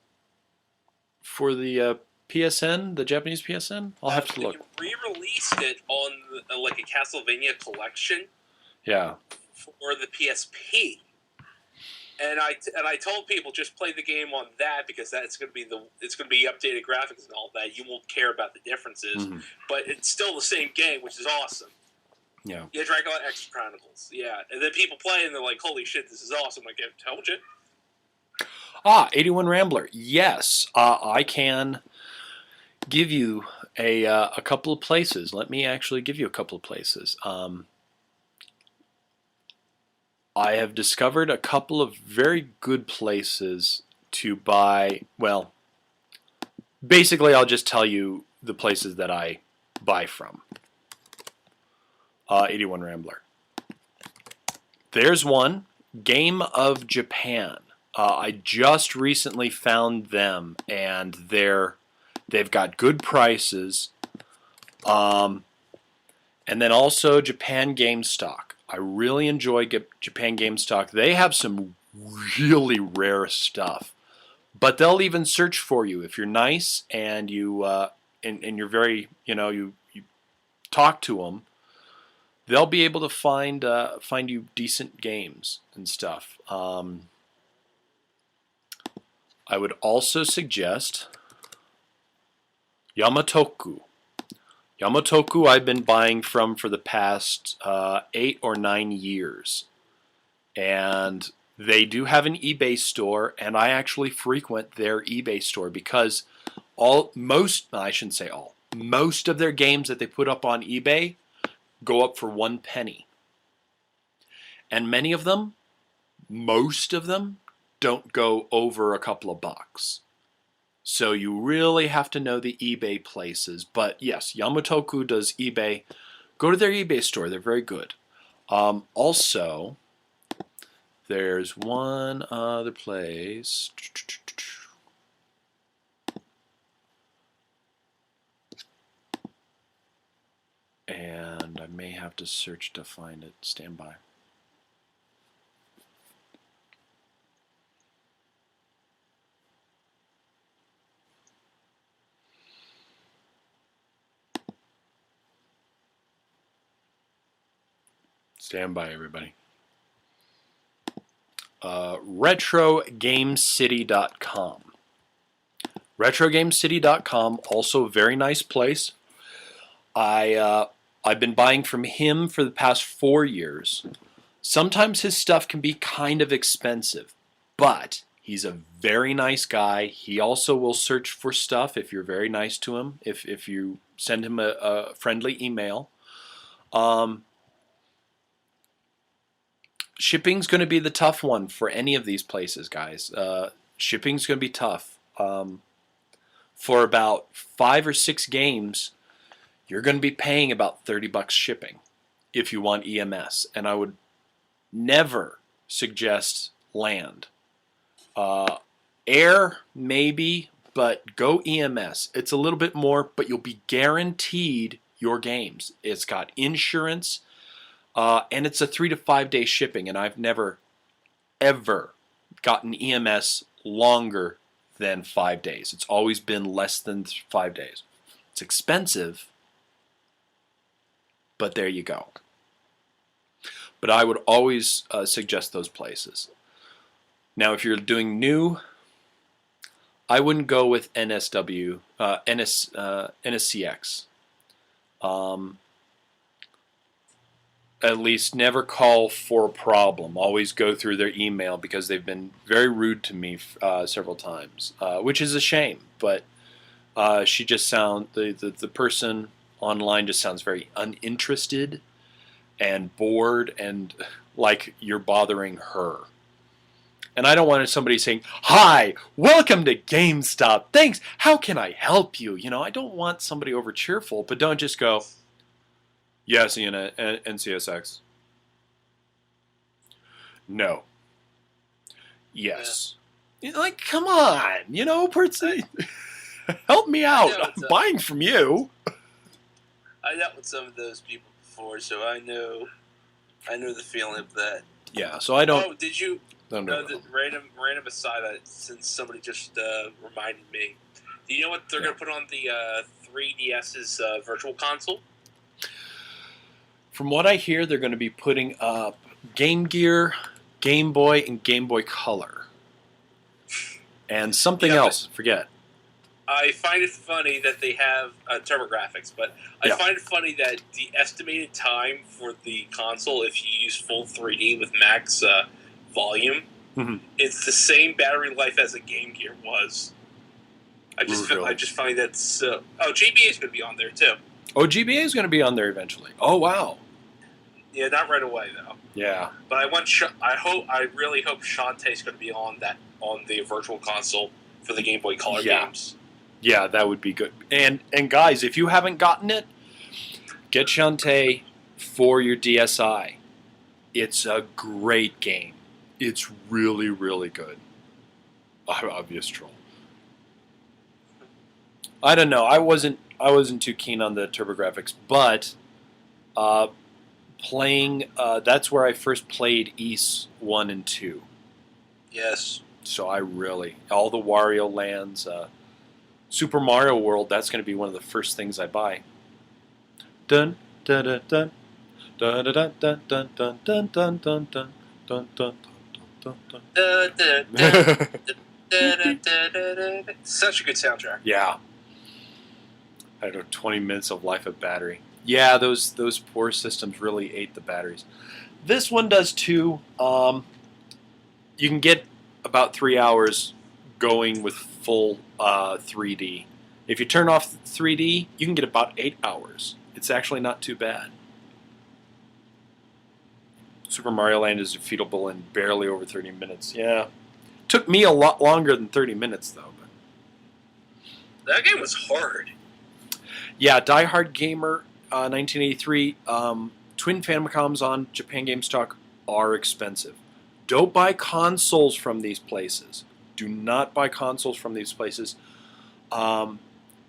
[SPEAKER 1] the PSN, the Japanese PSN? I'll have to look.
[SPEAKER 2] They re-released it on like a Castlevania collection.
[SPEAKER 1] Yeah.
[SPEAKER 2] For the PSP. And I told people just play the game on that because that's going to be it's going to be updated graphics and all that. You won't care about the differences, but it's still the same game, which is awesome.
[SPEAKER 1] Yeah.
[SPEAKER 2] Yeah, Dracula X Chronicles. Yeah, and then people play and they're like, "Holy shit, this is awesome!" Like I told you.
[SPEAKER 1] 81 Rambler. Yes, I can give you a couple of places. Let me actually give you a couple of places. I have discovered a couple of very good places to buy. Well, basically, I'll just tell you the places that I buy from. 81 Rambler. There's one, Game of Japan. I just recently found them, and they've got good prices. And then also Japan Game Stock. I really enjoy Japan Game Stock. They have some really rare stuff, but they'll even search for you if you're nice and you and you're very you talk to them. They'll be able to find you decent games and stuff. I would also suggest Yamatoku. Yamatoku I've been buying from for the past 8 or 9 years. And they do have an eBay store, and I actually frequent their eBay store because most of their games that they put up on eBay go up for 1 penny. And most of them, don't go over a couple of bucks. So you really have to know the eBay places. But yes, Yamatoku does eBay. Go to their eBay store. They're very good. Also, there's one other place. And I may have to search to find it. Stand by. Stand by, everybody. RetroGameCity.com. RetroGameCity.com, also a very nice place. I've been buying from him for the past 4 years. Sometimes his stuff can be kind of expensive, but he's a very nice guy. He also will search for stuff if you're very nice to him, if you send him a friendly email. Shipping's going to be the tough one for any of these places, guys. Shipping's going to be tough. For about 5 or 6 games, you're going to be paying about $30 shipping if you want EMS. And I would never suggest land. Air, maybe, but go EMS. It's a little bit more, but you'll be guaranteed your games. It's got insurance, and it's a 3 to 5 day shipping, and I've never, ever gotten EMS longer than 5 days. It's always been less than 5 days. It's expensive, but there you go. But I would always suggest those places. Now, if you're doing new, I wouldn't go with NSCX. At least never call for a problem. Always go through their email because they've been very rude to me several times, which is a shame. But she just the person online just sounds very uninterested and bored and like you're bothering her. And I don't want somebody saying, "Hi, welcome to GameStop. Thanks. How can I help you?" You know, I don't want somebody over cheerful, but don't just go, "Yes, NCSX." No. Yes. Yeah. Like, come on, you know, person, help me out. I'm buying from you.
[SPEAKER 2] I dealt with some of those people before, so I know the feeling of that.
[SPEAKER 1] Yeah, so I don't.
[SPEAKER 2] Oh, did you?
[SPEAKER 1] No.
[SPEAKER 2] Random aside, since somebody just reminded me. Do you know what they're going to put on the 3DS's virtual console?
[SPEAKER 1] From what I hear, they're going to be putting up Game Gear, Game Boy, and Game Boy Color. And something else. Forget.
[SPEAKER 2] I find it funny that they have TurboGrafx, but I find it funny that the estimated time for the console, if you use full 3D with max volume, it's the same battery life as a Game Gear was. I just find that so. Oh, GBA is going to be on there too.
[SPEAKER 1] Oh, GBA is going to be on there eventually. Oh, wow.
[SPEAKER 2] Yeah, not right away though.
[SPEAKER 1] Yeah.
[SPEAKER 2] But I really hope Shantae's going to be on the virtual console for the Game Boy Color games. Yeah,
[SPEAKER 1] that would be good. And guys, if you haven't gotten it, get Shantae for your DSi. It's a great game. It's really, really good. Obvious troll. I don't know. I wasn't too keen on the TurboGrafx, but playing that's where I first played Ys 1 and 2.
[SPEAKER 2] Yes.
[SPEAKER 1] So all the Wario lands, Super Mario World, that's going to be one of the first things I buy. Dun dun dun dun dun dun dun dun dun dun dun dun dun dun dun dun.
[SPEAKER 2] Such a good soundtrack.
[SPEAKER 1] Yeah. I don't know, 20 minutes of life of battery. Yeah, those poor systems really ate the batteries. This one does too. You can get about 3 hours going with full 3D. If you turn off 3D, you can get about 8 hours. It's actually not too bad. Super Mario Land is defeatable in barely over 30 minutes. Yeah. Took me a lot longer than 30 minutes, though. But
[SPEAKER 2] that game was hard.
[SPEAKER 1] Yeah, Die Hard Gamer, 1983. Twin Famicoms on Japan Game Stock are expensive. Don't buy consoles from these places. Do not buy consoles from these places.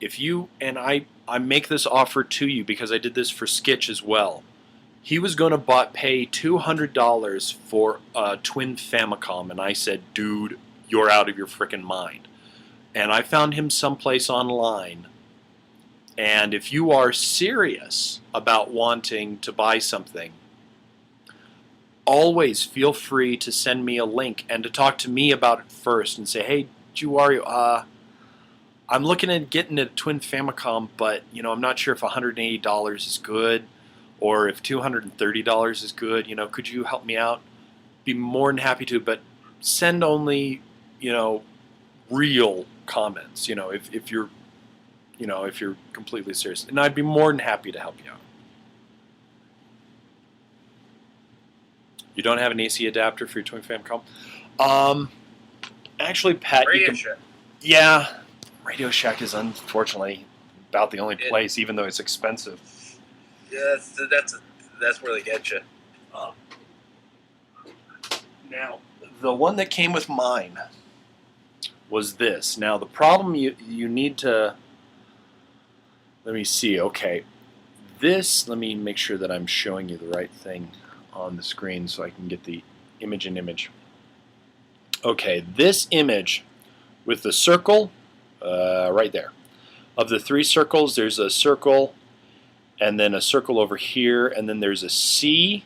[SPEAKER 1] If you, and I make this offer to you because I did this for Skitch as well. He was going to pay $200 for a Twin Famicom, and I said, dude, you're out of your frickin' mind. And I found him someplace online. And if you are serious about wanting to buy something, always feel free to send me a link and to talk to me about it first and say, hey, JewWario, I'm looking at getting a Twin Famicom, but I'm not sure if $180 is good or if $230 is good. Could you help me out? Be more than happy to, but send only, real comments. If you're completely serious, and I'd be more than happy to help you out. You don't have an AC adapter for your Twin Famicom? Actually, Pat,
[SPEAKER 2] Radio Shack.
[SPEAKER 1] Yeah, Radio Shack is unfortunately about the only place, even though it's expensive.
[SPEAKER 2] Yeah, that's where they get you.
[SPEAKER 1] Now, the one that came with mine was this. Now, the problem you need to... Let me see. Okay. This, let me make sure that I'm showing you the right thing on the screen so I can get the image in image. Okay, this image with the circle right there. Of the 3 circles, there's a circle and then a circle over here, and then there's a C.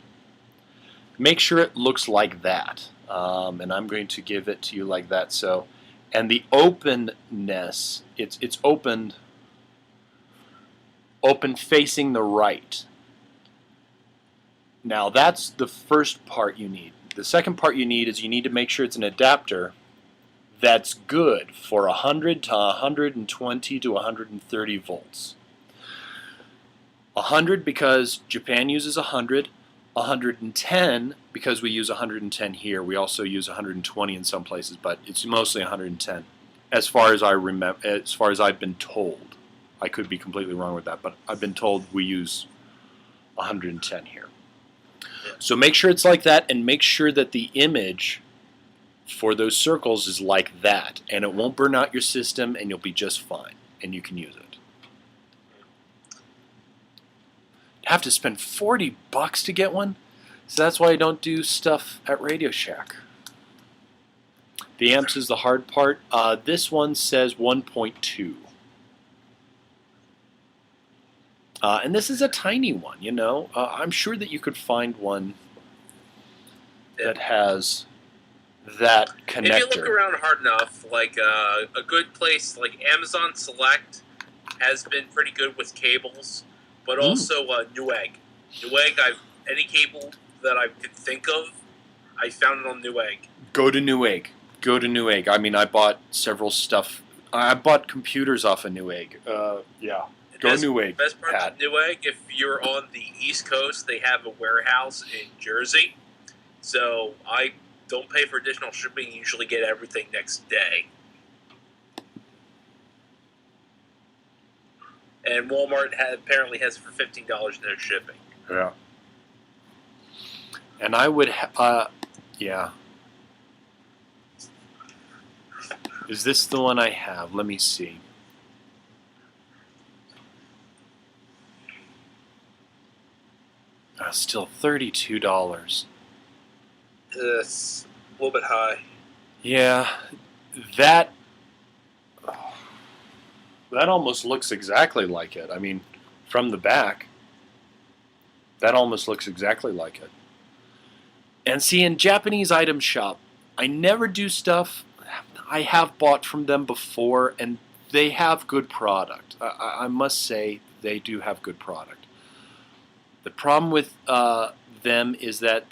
[SPEAKER 1] Make sure it looks like that. And I'm going to give it to you like that. So, and the openness, it's open facing the right. Now that's the first part you need. The second part you need is you need to make sure it's an adapter that's good for 100 to 120 to 130 volts. 100 because Japan uses 100, 110 because we use 110 here. We also use 120 in some places, but it's mostly 110 as far as I remember, as far as I've been told. I could be completely wrong with that, but I've been told we use 110 here. So make sure it's like that, and make sure that the image for those circles is like that, and it won't burn out your system, and you'll be just fine, and you can use it. You have to spend $40 to get one, so that's why I don't do stuff at Radio Shack. The amps is the hard part. This one says 1.2. And this is a tiny one, you know. I'm sure that you could find one that has that connector.
[SPEAKER 2] If you look around hard enough, like a good place like Amazon Select has been pretty good with cables, but also Newegg. Newegg, any cable that I could think of, I found it on Newegg.
[SPEAKER 1] Go to Newegg. Go to Newegg. I mean, I bought several stuff. I bought computers off of Newegg. Yeah. Go Newegg.
[SPEAKER 2] Best part of Newegg, if you're on the East Coast, they have a warehouse in Jersey. So I don't pay for additional shipping. Usually get everything next day. And Walmart apparently has for $15 no shipping.
[SPEAKER 1] Yeah. And I would, yeah. Is this the one I have? Let me see. Still $32.
[SPEAKER 2] It's a little bit high.
[SPEAKER 1] Yeah, that almost looks exactly like it. I mean, from the back, that almost looks exactly like it. And see, in Japanese item shop, I never do stuff. I have bought from them before, and they have good product. I must say, they do have good product. The problem with them is that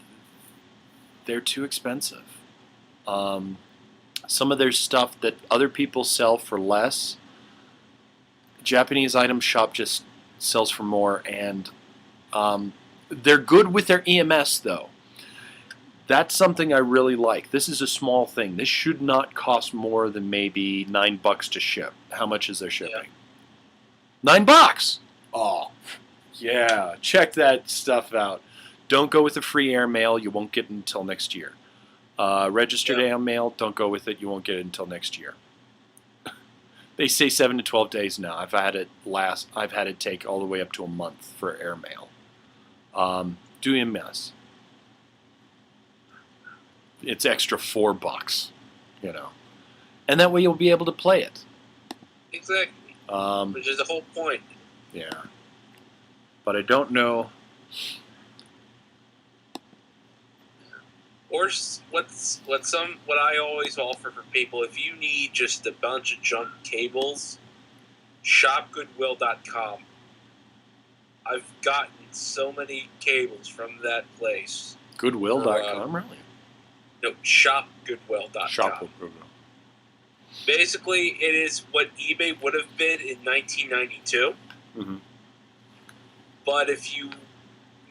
[SPEAKER 1] they're too expensive. Some of their stuff that other people sell for less, Japanese item shop just sells for more, and they're good with their EMS though. That's something I really like. This is a small thing. This should not cost more than maybe $9 to ship. How much is their shipping? Yeah. $9! Oh, yeah. Check that stuff out. Don't go with the free air mail. You won't get it until next year. Registered air mail, don't go with it. You won't get it until next year. They say 7 to 12 days now. I've had it take all the way up to a month for air mail. Do EMS. It's extra $4, you know, and that way you'll be able to play it.
[SPEAKER 2] Exactly. Which is the whole point.
[SPEAKER 1] Yeah. But I don't know.
[SPEAKER 2] Or what I always offer for people, if you need just a bunch of junk cables, shopgoodwill.com. I've gotten so many cables from that place.
[SPEAKER 1] Goodwill.com, really?
[SPEAKER 2] No, shopgoodwill.com.
[SPEAKER 1] Shopgoodwill.
[SPEAKER 2] Basically, it is what eBay would have been in 1992.
[SPEAKER 1] Mm-hmm.
[SPEAKER 2] But if you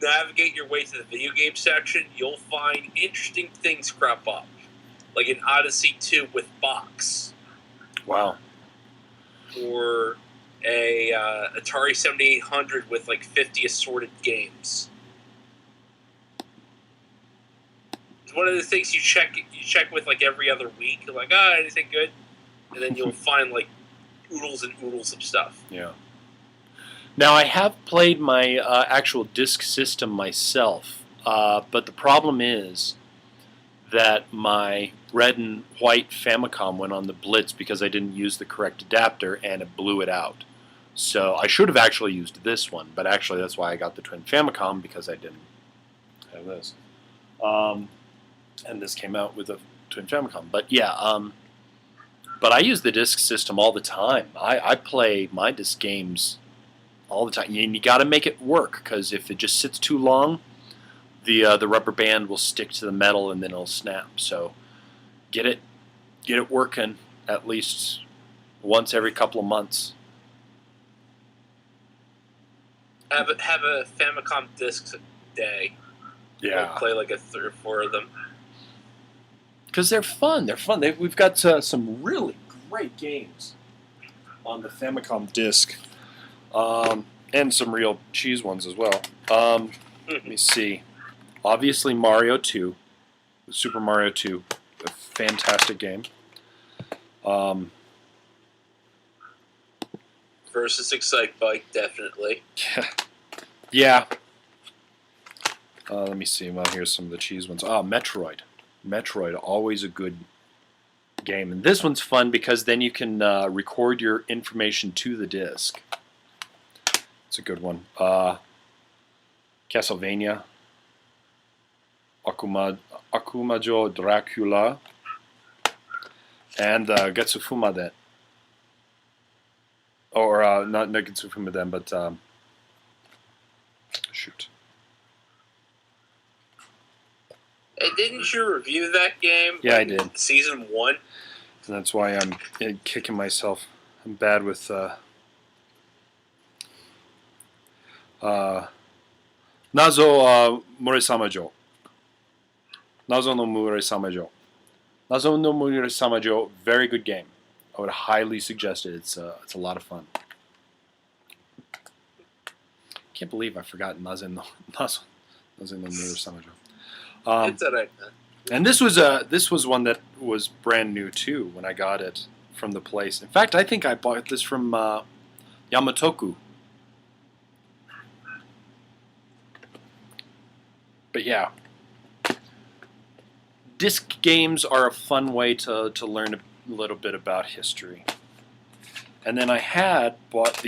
[SPEAKER 2] navigate your way to the video game section, you'll find interesting things crop up. Like an Odyssey 2 with box.
[SPEAKER 1] Wow.
[SPEAKER 2] Or a Atari 7800 with like 50 assorted games. It's one of the things you check with like every other week. You're like, anything good? and then you'll find like oodles and oodles of stuff.
[SPEAKER 1] Yeah. Now, I have played my actual disk system myself, but the problem is that my red and white Famicom went on the blitz because I didn't use the correct adapter, and it blew it out. So I should have actually used this one, but actually that's why I got the twin Famicom, because I didn't have this. And this came out with a twin Famicom. But yeah, but I use the disk system all the time. I play my disk games all the time. And you got to make it work, because if it just sits too long, the rubber band will stick to the metal and then it'll snap. So get it working at least once every couple of months.
[SPEAKER 2] Have a Famicom disc day.
[SPEAKER 1] Yeah.
[SPEAKER 2] Like play like 3 or 4 of them.
[SPEAKER 1] Because they're fun. They're fun. We've got some really great games on the Famicom disc. And some real cheese ones as well. Let me see. Obviously, Mario 2. Super Mario 2. A fantastic game.
[SPEAKER 2] Versus Excite Bike, definitely.
[SPEAKER 1] Yeah. Let me see. Well, here's some of the cheese ones. Metroid. Metroid, always a good game. And this one's fun because then you can record your information to the disc. It's a good one. Castlevania. Akumajo Dracula. And Getsufumaden. Or, not Getsufumaden, but, shoot.
[SPEAKER 2] Hey, didn't you review that game?
[SPEAKER 1] Yeah, I did.
[SPEAKER 2] Season 1?
[SPEAKER 1] And that's why I'm kicking myself. I'm bad with, Nazo Muresama-jo. Nazo no Muresama-jo. Nazo no Muresama-jo, very good game. I would highly suggest it. It's a lot of fun. Can't believe I forgot Nazo no Muresama-jo.
[SPEAKER 2] It's alright, man.
[SPEAKER 1] And this was one that was brand new too when I got it from the place. In fact, I think I bought this from Yamatoku. But yeah, disc games are a fun way to learn a little bit about history. And then I had bought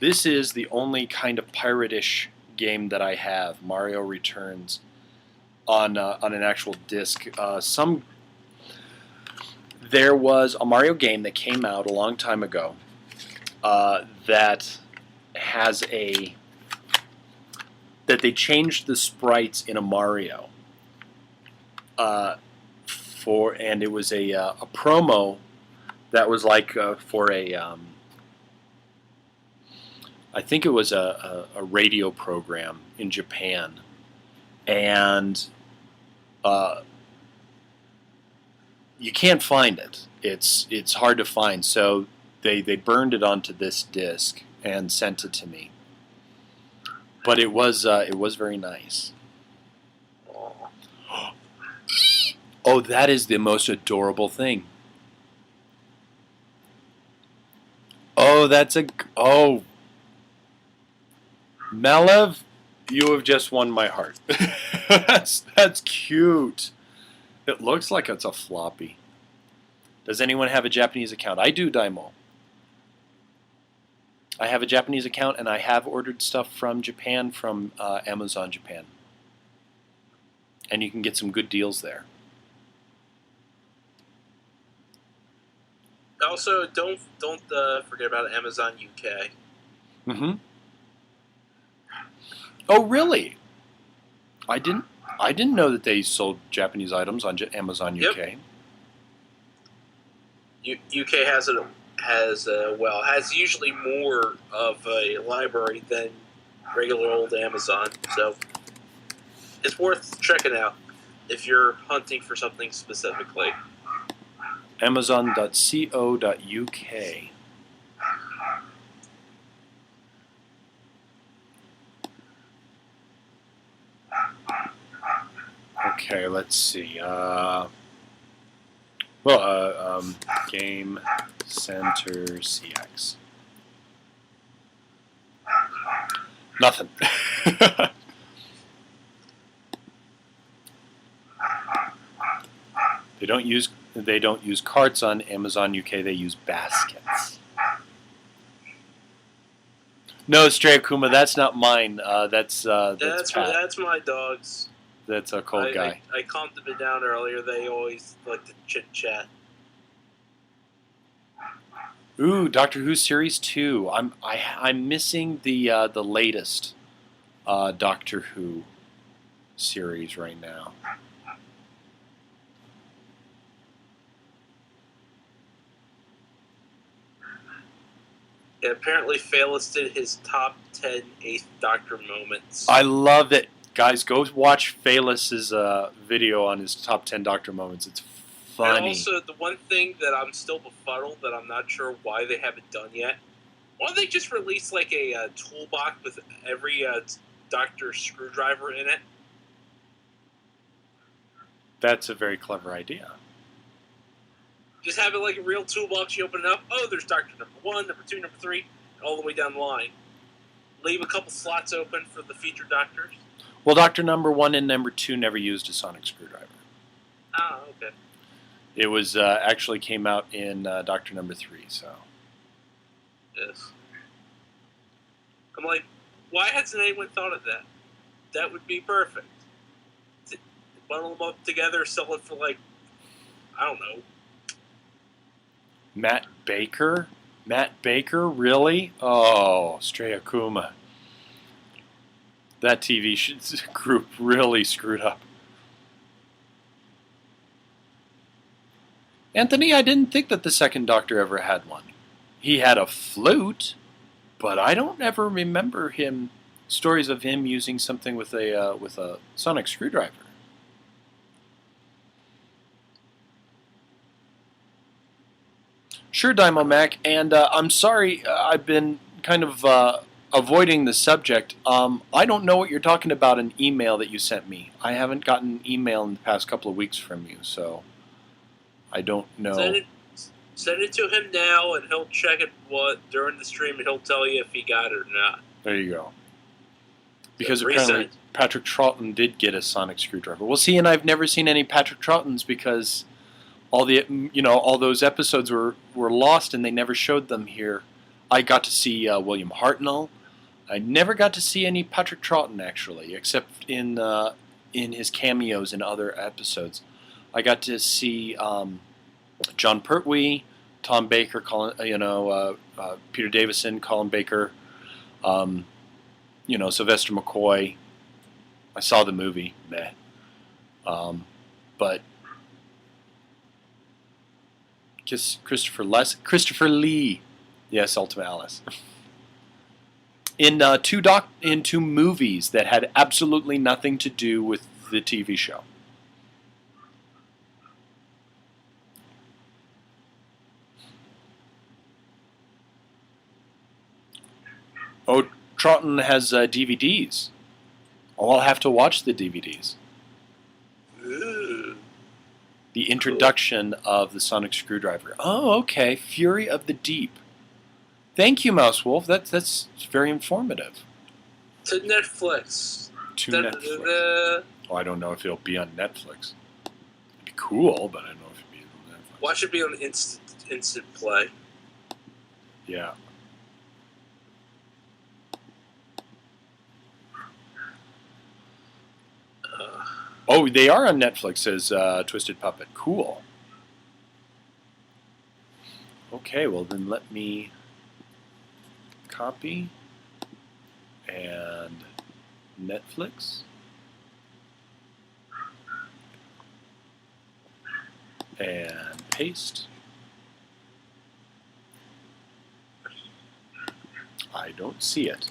[SPEAKER 1] this is the only kind of pirate-ish game that I have, Mario Returns, on an actual disc. There was a Mario game that came out a long time ago that has that they changed the sprites in a Mario and it was a promo that was like for I think it was a radio program in Japan, and you can't find it. It's hard to find. So they burned it onto this disc and sent it to me. But it was very nice. Oh, that is the most adorable thing. Oh, Malev, you have just won my heart. That's cute. It looks like it's a floppy. Does anyone have a Japanese account? I do, Daimo. I have a Japanese account, and I have ordered stuff from Japan, from Amazon Japan. And you can get some good deals there.
[SPEAKER 2] Also, don't forget about Amazon UK.
[SPEAKER 1] Mm-hmm. Oh, really? I didn't know that they sold Japanese items on Amazon UK.
[SPEAKER 2] Yep. UK has usually more of a library than regular old Amazon, so it's worth checking out if you're hunting for something specifically.
[SPEAKER 1] Amazon.co.uk. Okay, let's see. Well, Game Center CX. Nothing. They don't use carts on Amazon UK. They use baskets. No, Stray Akuma, that's not mine. That's Pat.
[SPEAKER 2] That's my dog's.
[SPEAKER 1] That's a cold guy.
[SPEAKER 2] I calmed them down earlier. They always like to chit chat.
[SPEAKER 1] Ooh, Doctor Who series 2. I'm missing the latest Doctor Who series right now.
[SPEAKER 2] Yeah, apparently, Phalis did his top 10 Eighth Doctor moments.
[SPEAKER 1] I love it. Guys, go watch Phalis' video on his top 10 Doctor moments. It's funny.
[SPEAKER 2] And also, the one thing that I'm still befuddled that I'm not sure why they haven't done yet, why don't they just release like a toolbox with every Doctor screwdriver in it?
[SPEAKER 1] That's a very clever idea.
[SPEAKER 2] Just have it like a real toolbox. You open it up. Oh, there's Doctor number 1, number 2, number 3, all the way down the line. Leave a couple slots open for the featured Doctors.
[SPEAKER 1] Well, Doctor number 1 and number 2 never used a sonic screwdriver.
[SPEAKER 2] Ah, okay.
[SPEAKER 1] It was actually came out in Doctor number 3. So.
[SPEAKER 2] Yes. I'm like, why hasn't anyone thought of that? That would be perfect. Bundle them up together, sell it for like, I don't know.
[SPEAKER 1] Matt Baker? Matt Baker? Really? Oh, Stray Akuma. That TV group really screwed up. Anthony, I didn't think that the second Doctor ever had one. He had a flute, but I don't ever remember stories of him using something with a sonic screwdriver. Sure, Dymo Mac, and I'm sorry I've been kind of avoiding the subject. I don't know what you're talking about in email that you sent me. I haven't gotten an email in the past couple of weeks from you, so I don't know.
[SPEAKER 2] Send it to him now, and he'll check it during the stream, and he'll tell you if he got it or not.
[SPEAKER 1] There you go. Because apparently Patrick Troughton did get a sonic screwdriver. Well, see, and I've never seen any Patrick Troughtons because all those episodes were lost and they never showed them here. I got to see William Hartnell. I never got to see any Patrick Troughton actually, except in his cameos in other episodes. I got to see John Pertwee, Tom Baker, Peter Davison, Colin Baker, Sylvester McCoy. I saw the movie, meh. But Christopher Lee, yes, Ultimate Alice. In two movies that had absolutely nothing to do with the TV show. Oh, Troughton has DVDs. Oh, I'll have to watch the DVDs.
[SPEAKER 2] Ooh.
[SPEAKER 1] The introduction of the sonic screwdriver. Oh, okay. Fury of the Deep. Thank you, Mouse Wolf. That's very informative.
[SPEAKER 2] To Netflix.
[SPEAKER 1] Netflix. Oh, I don't know if it'll be on Netflix. It'd be cool, but I don't know if it'd be on Netflix.
[SPEAKER 2] Why should it be on instant play?
[SPEAKER 1] Yeah. Oh, they are on Netflix as Twisted Puppet. Cool. Okay, well then let me copy and Netflix and paste. I don't see it.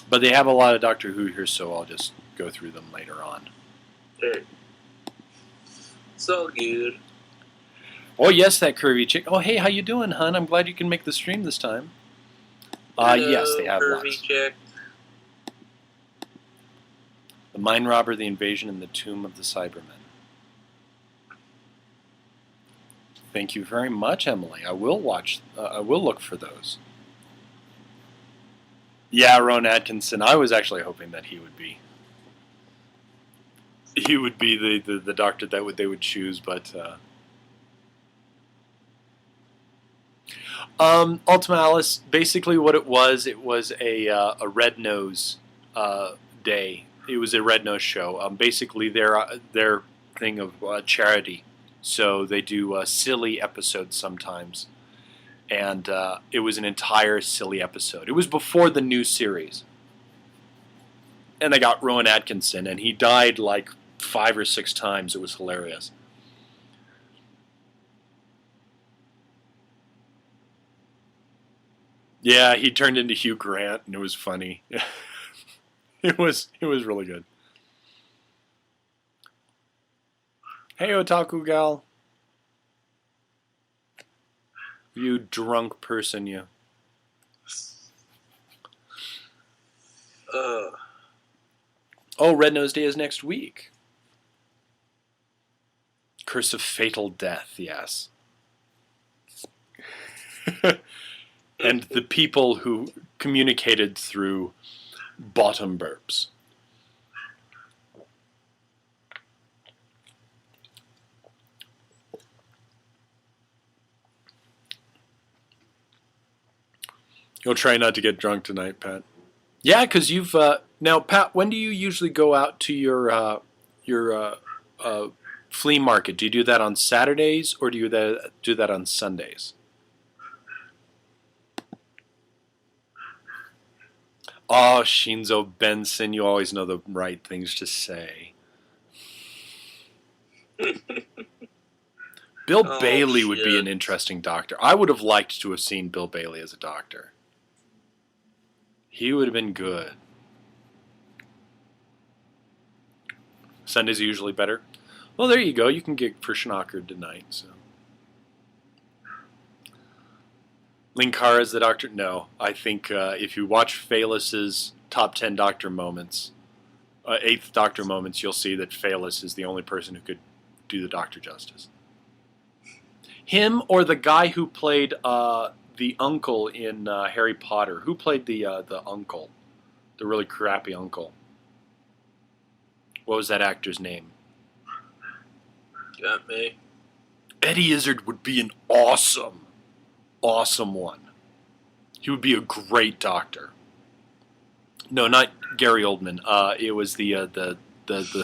[SPEAKER 1] But they have a lot of Doctor Who here, so I'll just go through them later on.
[SPEAKER 2] Hey. So good.
[SPEAKER 1] Oh yes, that curvy chick. Oh hey, how you doing, hun? I'm glad you can make the stream this time. Yes, they have
[SPEAKER 2] curvy
[SPEAKER 1] lots.
[SPEAKER 2] chick.
[SPEAKER 1] The Mine Robber, The Invasion, and the Tomb of the Cybermen. Thank you very much, Emily. I will watch. I will look for those. Yeah, Rowan Atkinson. I was actually hoping that he would be. He would be the doctor that they would choose, but. Ultima Alice. Basically, what it was a red nose day. It was a red nose show. Basically, their thing of charity. So they do silly episodes sometimes, and it was an entire silly episode. It was before the new series, and they got Rowan Atkinson, and he died like 5 or 6 times. It was hilarious. Yeah, he turned into Hugh Grant, and it was funny. It was really good. Hey, otaku gal. You drunk person, you. Oh, Red Nose Day is next week. Curse of Fatal Death, yes. And the people who communicated through bottom burps. You'll try not to get drunk tonight, Pat. Yeah, because you've now, Pat. When do you usually go out to your flea market? Do you do that on Saturdays or do you do that on Sundays? Oh, Shinzo Benson, you always know the right things to say. Bill Bailey would be an interesting doctor. I would have liked to have seen Bill Bailey as a doctor. He would have been good. Sundays are usually better. Well, there you go. You can get for Schnocker tonight. So, Linkara is the doctor? No. I think if you watch Phalus's top 10 doctor moments, 8th doctor moments, you'll see that Phalus is the only person who could do the doctor justice. Him or the guy who played the uncle in Harry Potter. Who played the uncle? The really crappy uncle. What was that actor's name?
[SPEAKER 2] Got me.
[SPEAKER 1] Eddie Izzard would be an awesome one. He would be a great doctor. No, not Gary Oldman. It was the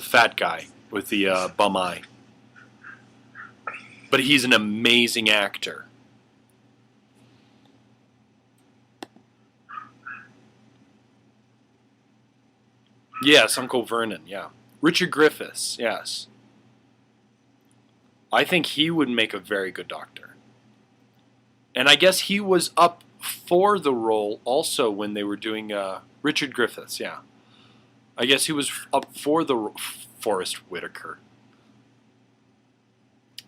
[SPEAKER 1] fat guy with the bum eye. But he's an amazing actor. Yes, Uncle Vernon, yeah. Richard Griffiths, yes. I think he would make a very good doctor. And I guess he was up for the role also when they were doing Richard Griffiths, yeah. I guess he was up for the Forrest Whitaker.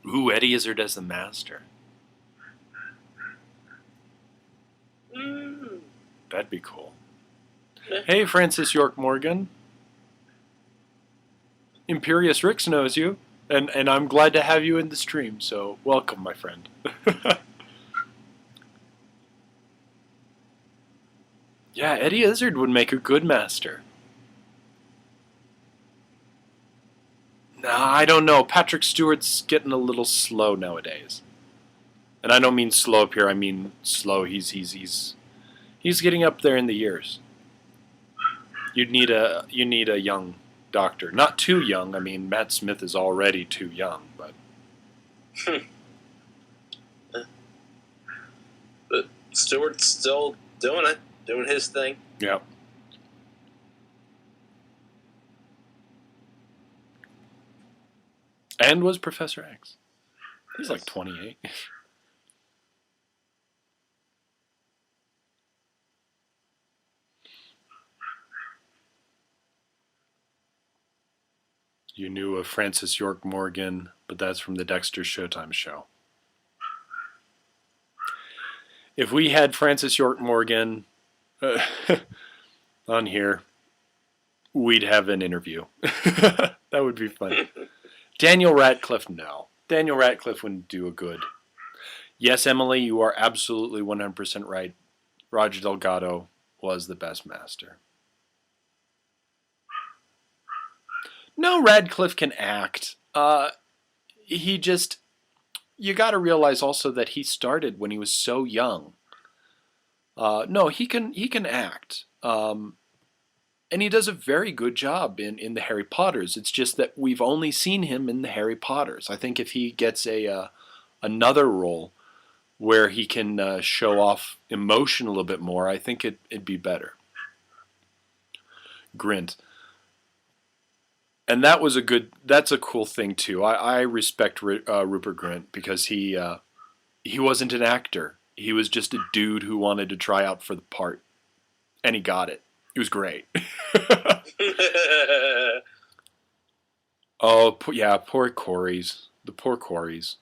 [SPEAKER 1] Ooh, Eddie Izzard as the Master. That'd be cool. Hey, Francis York Morgan. Imperious Rix knows you, and I'm glad to have you in the stream, so welcome, my friend. Yeah, Eddie Izzard would make a good master. Nah, I don't know. Patrick Stewart's getting a little slow nowadays. And I don't mean slow up here, I mean slow. He's getting up there in the years. You need a young doctor. Not too young. I mean, Matt Smith is already too young, but
[SPEAKER 2] But Stewart's still doing it, doing his thing.
[SPEAKER 1] yeah. And was Professor X. He's like 28. You knew of Francis York Morgan, but that's from the Dexter Showtime show. if we had Francis York Morgan on here, we'd have an interview. That would be fun. Daniel Radcliffe, no. Daniel Radcliffe wouldn't do a good. Yes, Emily, you are absolutely 100% right. Roger Delgado was the best master. No, Radcliffe can act. He just... You got to realize also that he started when he was so young. No, he can act. And he does a very good job in the Harry Potters. It's just that we've only seen him in the Harry Potters. I think if he gets another role where he can show off emotion a little bit more, I think it'd be better. Grint. And that's a cool thing too. I respect Rupert Grint because he wasn't an actor. He was just a dude who wanted to try out for the part. And he got it. It was great. Oh, yeah, poor Corys. The poor Corys.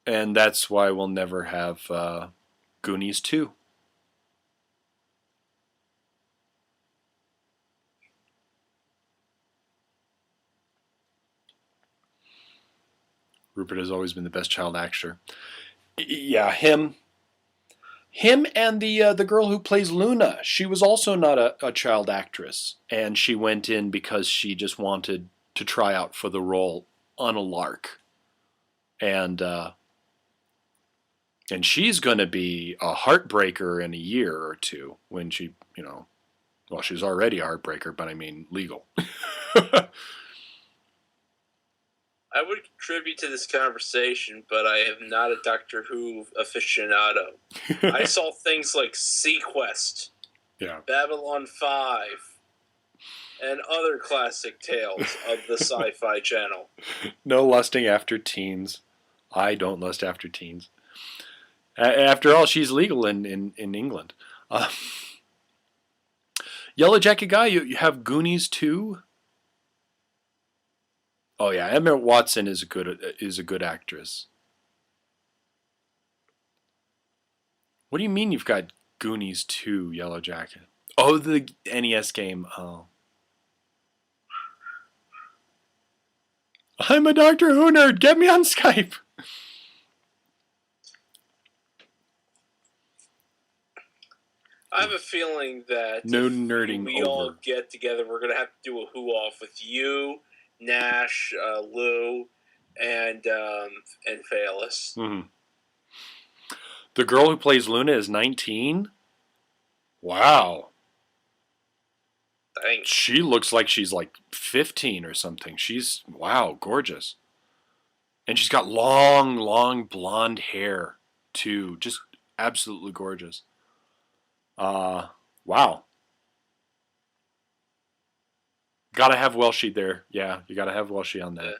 [SPEAKER 1] And that's why we'll never have Goonies 2. Rupert has always been the best child actor. Yeah, him and the girl who plays Luna. She was also not a child actress, and she went in because she just wanted to try out for the role on a lark. And she's going to be a heartbreaker in a year or two when she, well, she's already a heartbreaker, but I mean legal.
[SPEAKER 2] I would contribute to this conversation, but I am not a Doctor Who aficionado. I saw things like Sequest,
[SPEAKER 1] Yeah,
[SPEAKER 2] Babylon 5, and other classic tales of the Sci-Fi Channel.
[SPEAKER 1] No lusting after teens. I don't lust after teens. After all, she's legal in England. Yellow Jacket Guy, you have Goonies 2? Oh yeah, Emma Watson is a good actress. What do you mean you've got Goonies 2, Yellow Jacket? Oh, the NES game. Oh. I'm a Doctor Who nerd. Get me on Skype.
[SPEAKER 2] I have a feeling that
[SPEAKER 1] no nerding
[SPEAKER 2] we
[SPEAKER 1] over.
[SPEAKER 2] all get together, we're going to have to do a Who Off with you, Nash, Lou, and Phalis.
[SPEAKER 1] Mm-hmm. The girl who plays Luna is 19? Wow.
[SPEAKER 2] Thanks.
[SPEAKER 1] She looks like she's like 15 or something. She's, wow, gorgeous. And she's got long blonde hair, too. Just absolutely gorgeous. Wow. Gotta have Welshie there. Yeah, you gotta have Welshie on that. Yeah.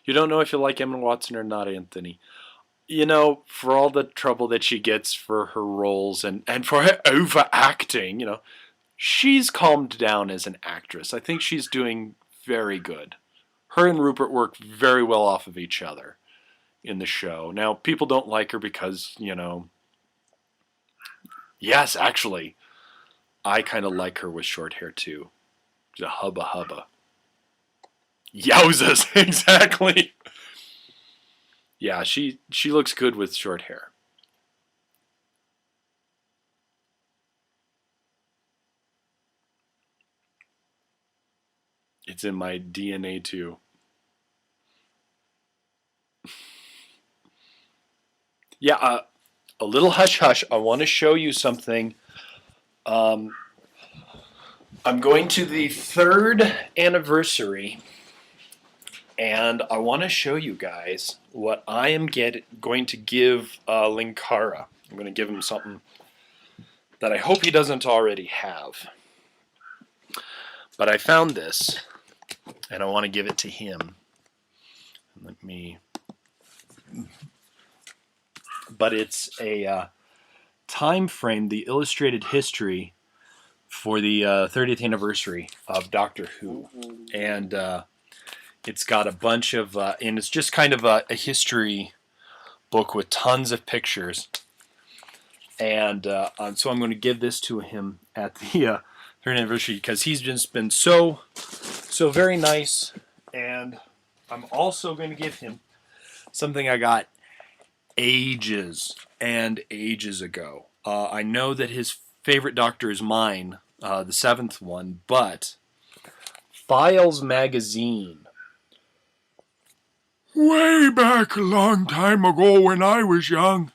[SPEAKER 1] You don't know if you like Emma Watson or not, Anthony. For all the trouble that she gets for her roles and for her overacting, she's calmed down as an actress. I think she's doing very good. Her and Rupert work very well off of each other in the show. Now, people don't like her because, yes, actually, I kind of like her with short hair too. She's a hubba. Yowzas, exactly. Yeah, she looks good with short hair. It's in my DNA too. Yeah, a little hush hush. I want to show you something. I'm going to the 3rd anniversary, and I want to show you guys what I am going to give Linkara. I'm going to give him something that I hope he doesn't already have. But I found this, and I want to give it to him. Let me... But it's a time frame, the illustrated history for the 30th anniversary of Doctor Who. And It's got a bunch of, and it's just kind of a history book with tons of pictures. And so I'm going to give this to him at the 3rd anniversary because he's just been so very nice. And I'm also going to give him something I got ages and ages ago. I know that his favorite Doctor is mine, the 7th one, but Files magazine, way back a long time ago when I was young,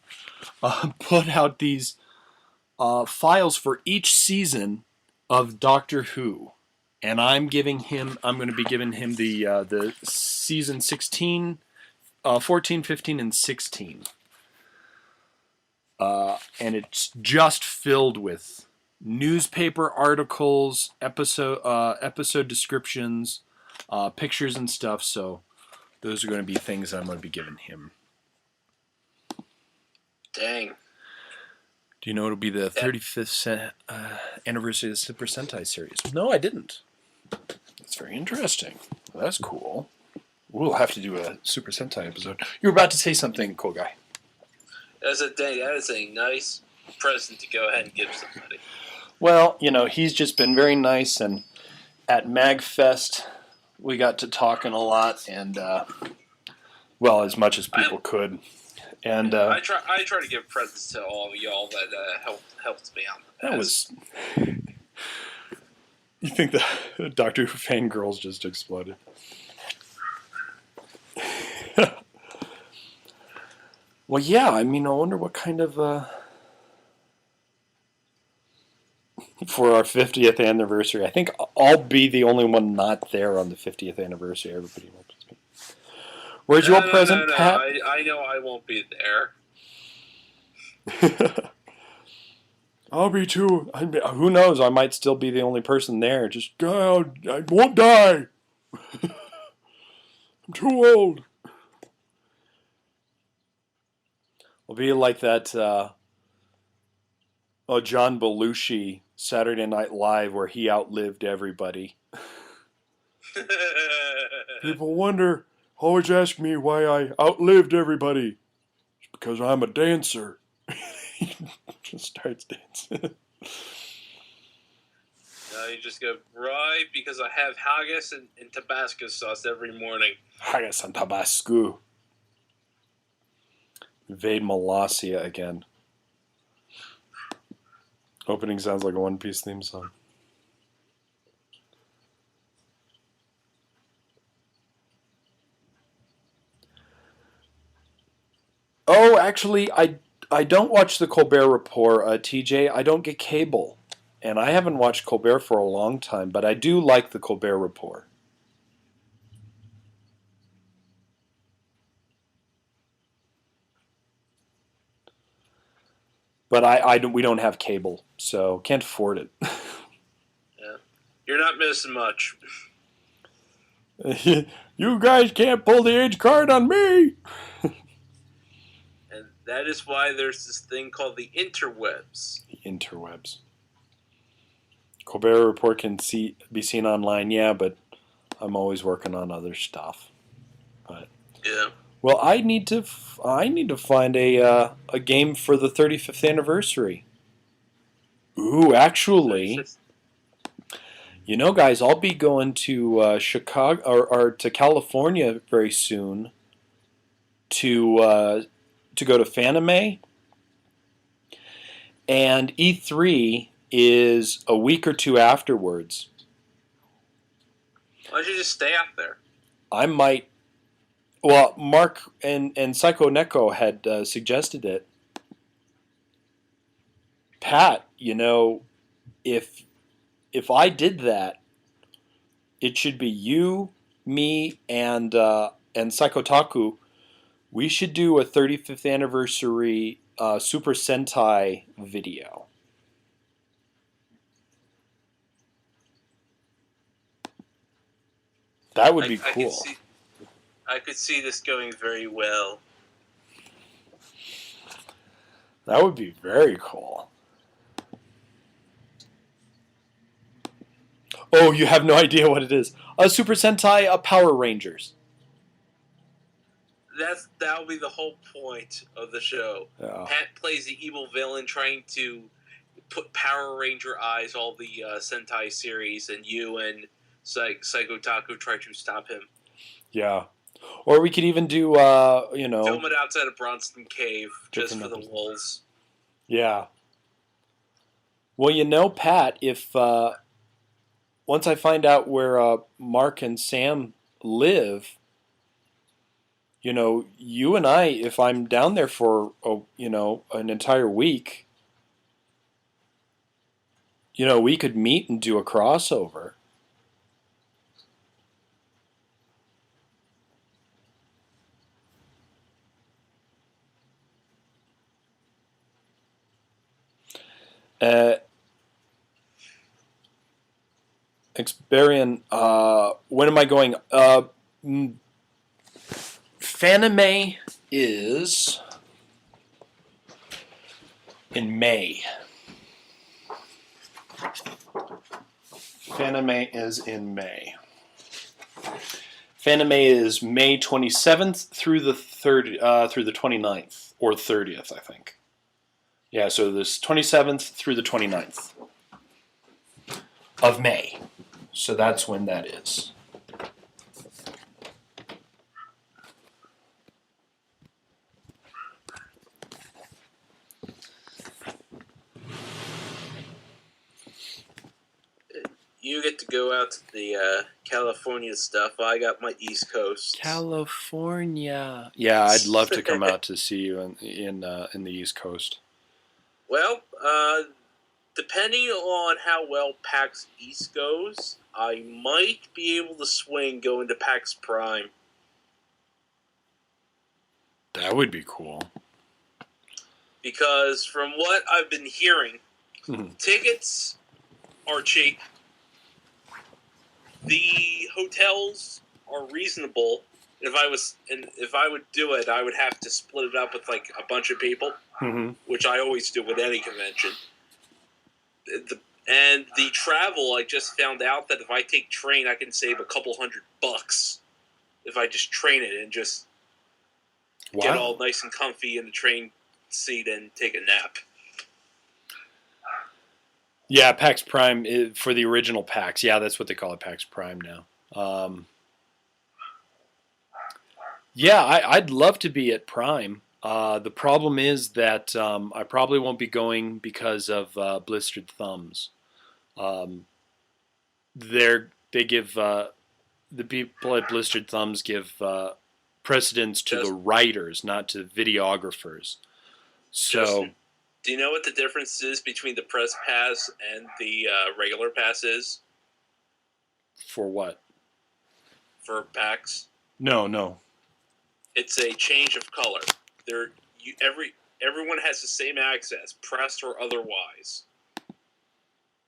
[SPEAKER 1] put out these files for each season of Doctor Who, and I'm going to be giving him the season 16, 14, 15, and 16. And it's just filled with newspaper articles, episode descriptions, pictures and stuff. So those are going to be things I'm going to be giving him.
[SPEAKER 2] Dang.
[SPEAKER 1] Do you know it'll be the 35th anniversary of the Super Sentai series? No, I didn't. That's very interesting. Well, that's cool. We'll have to do a Super Sentai episode. You were about to say something, cool guy.
[SPEAKER 2] That is a nice present to go ahead and give somebody.
[SPEAKER 1] Well, he's just been very nice, and at MagFest, we got to talking a lot, and, well, as much as people could. And
[SPEAKER 2] I try to give presents to all of y'all that helped me out.
[SPEAKER 1] That was... You think the Doctor Who fangirls just exploded. Well, yeah, I wonder what kind of... for our 50th anniversary. I think I'll be the only one not there on the 50th anniversary. Everybody helps me. Where's your present, Pat?
[SPEAKER 2] I know I won't be there.
[SPEAKER 1] I'll be too. Who knows? I might still be the only person there. Just, God, I won't die. I'm too old. We'll be like that John Belushi Saturday Night Live where he outlived everybody. People always ask me why I outlived everybody. It's because I'm a dancer. He just starts dancing.
[SPEAKER 2] You just go, right, because I have haggis and Tabasco sauce every morning.
[SPEAKER 1] Haggis and Tabasco. Vade Molossia again. Opening sounds like a One Piece theme song. Oh, actually, I don't watch the Colbert Report, TJ. I don't get cable. And I haven't watched Colbert for a long time, but I do like the Colbert Report. But we don't have cable, so can't afford it.
[SPEAKER 2] Yeah. You're not missing much.
[SPEAKER 1] You guys can't pull the age card on me!
[SPEAKER 2] And that is why there's this thing called the interwebs.
[SPEAKER 1] The interwebs. Colbert Report can be seen online, yeah, but I'm always working on other stuff. But
[SPEAKER 2] yeah. Well,
[SPEAKER 1] I need to find a game for the 35th anniversary. Ooh, actually, guys, I'll be going to Chicago or to California very soon to go to Fanime, and E3 is a week or two afterwards.
[SPEAKER 2] Why don't you just stay out there? I
[SPEAKER 1] might. Well, Mark and Psycho Neko had suggested it. Pat, if I did that, it should be you, me, and Psychotaku. We should do a 35th anniversary Super Sentai video. That would be cool.
[SPEAKER 2] I could see this going very well.
[SPEAKER 1] That would be very cool. Oh, you have no idea what it is. Super Sentai Power Rangers.
[SPEAKER 2] That'll be the whole point of the show.
[SPEAKER 1] Yeah.
[SPEAKER 2] Pat plays the evil villain trying to put Power Ranger eyes all the Sentai series, and you and Psycho Taku try to stop him.
[SPEAKER 1] Yeah. Or we could even do,
[SPEAKER 2] Film it outside of Bronson Cave just for the lulz.
[SPEAKER 1] Yeah. Well, Pat, if once I find out where Mark and Sam live, you and I, if I'm down there for an entire week, we could meet and do a crossover. Experian, when am I going? Fanime is in May. Fanime is in May. Fanime is May 27th through the 29th or 30th, I think. Yeah, so this 27th through the 29th of May. So that's when that is.
[SPEAKER 2] You get to go out to the California stuff. I got my East Coast.
[SPEAKER 1] California. Yeah, I'd love to come out to see you in the East Coast.
[SPEAKER 2] Well, depending on how well PAX East goes, I might be able to swing going to PAX Prime.
[SPEAKER 1] That would be cool.
[SPEAKER 2] Because from what I've been hearing, tickets are cheap. The hotels are reasonable. If I would do it, I would have to split it up with like a bunch of people, which I always do with any convention. And the travel, I just found out that if I take train, I can save a couple $100 if I just train it and just get all nice and comfy in the train seat and take a nap.
[SPEAKER 1] Yeah, PAX Prime for the original PAX. Yeah, that's what they call it, PAX Prime now. Yeah, I'd love to be at Prime. The problem is that I probably won't be going because of blistered thumbs. They give the people at Blistered Thumbs give precedence to the writers, not to videographers. So.
[SPEAKER 2] Justin, do you know what the difference is between the press pass and the regular pass is?
[SPEAKER 1] For what?
[SPEAKER 2] For PAX?
[SPEAKER 1] No.
[SPEAKER 2] It's a change of color. Everyone has the same access, press or otherwise,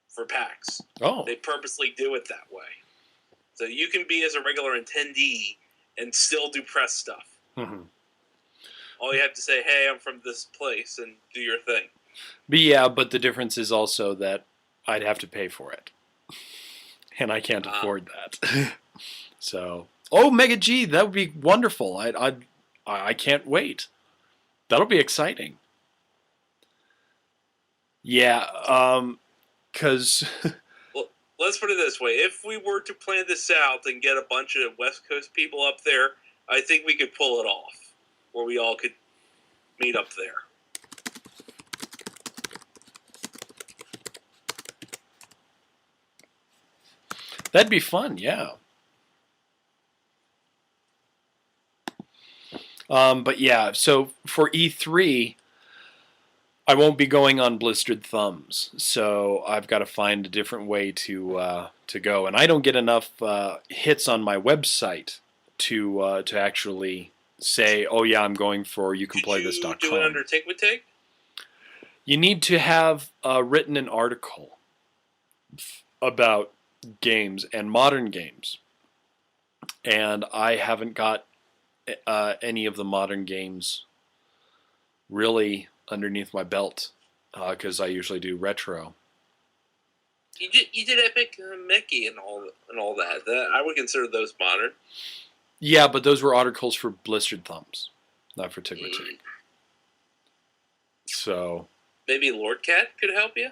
[SPEAKER 2] for PAX.
[SPEAKER 1] Oh.
[SPEAKER 2] They purposely do it that way. So you can be as a regular attendee and still do press stuff.
[SPEAKER 1] Mm-hmm.
[SPEAKER 2] All you have to say, hey, I'm from this place, and do your thing.
[SPEAKER 1] But the difference is also that I'd have to pay for it. And I can't afford that. So, Mega G, that would be wonderful. I can't wait. That'll be exciting. Yeah, because...
[SPEAKER 2] Well, let's put it this way. If we were to plan this out and get a bunch of West Coast people up there, I think we could pull it off. Where we all could meet up there.
[SPEAKER 1] That'd be fun, yeah. But yeah, so for E3, I won't be going on blistered thumbs, so I've got to find a different way to go, and I don't get enough hits on my website to actually say, oh yeah, I'm going for youcanplaythis.com.
[SPEAKER 2] Did you do it under Take with Take?
[SPEAKER 1] You need to have written an article about games and modern games, and I haven't got any of the modern games really underneath my belt because I usually do retro.
[SPEAKER 2] You did Epic Mickey and all that. I would consider those modern.
[SPEAKER 1] Yeah, but those were articles for Blistered Thumbs, not for Tickler Tick. So
[SPEAKER 2] maybe Lord Cat could help you.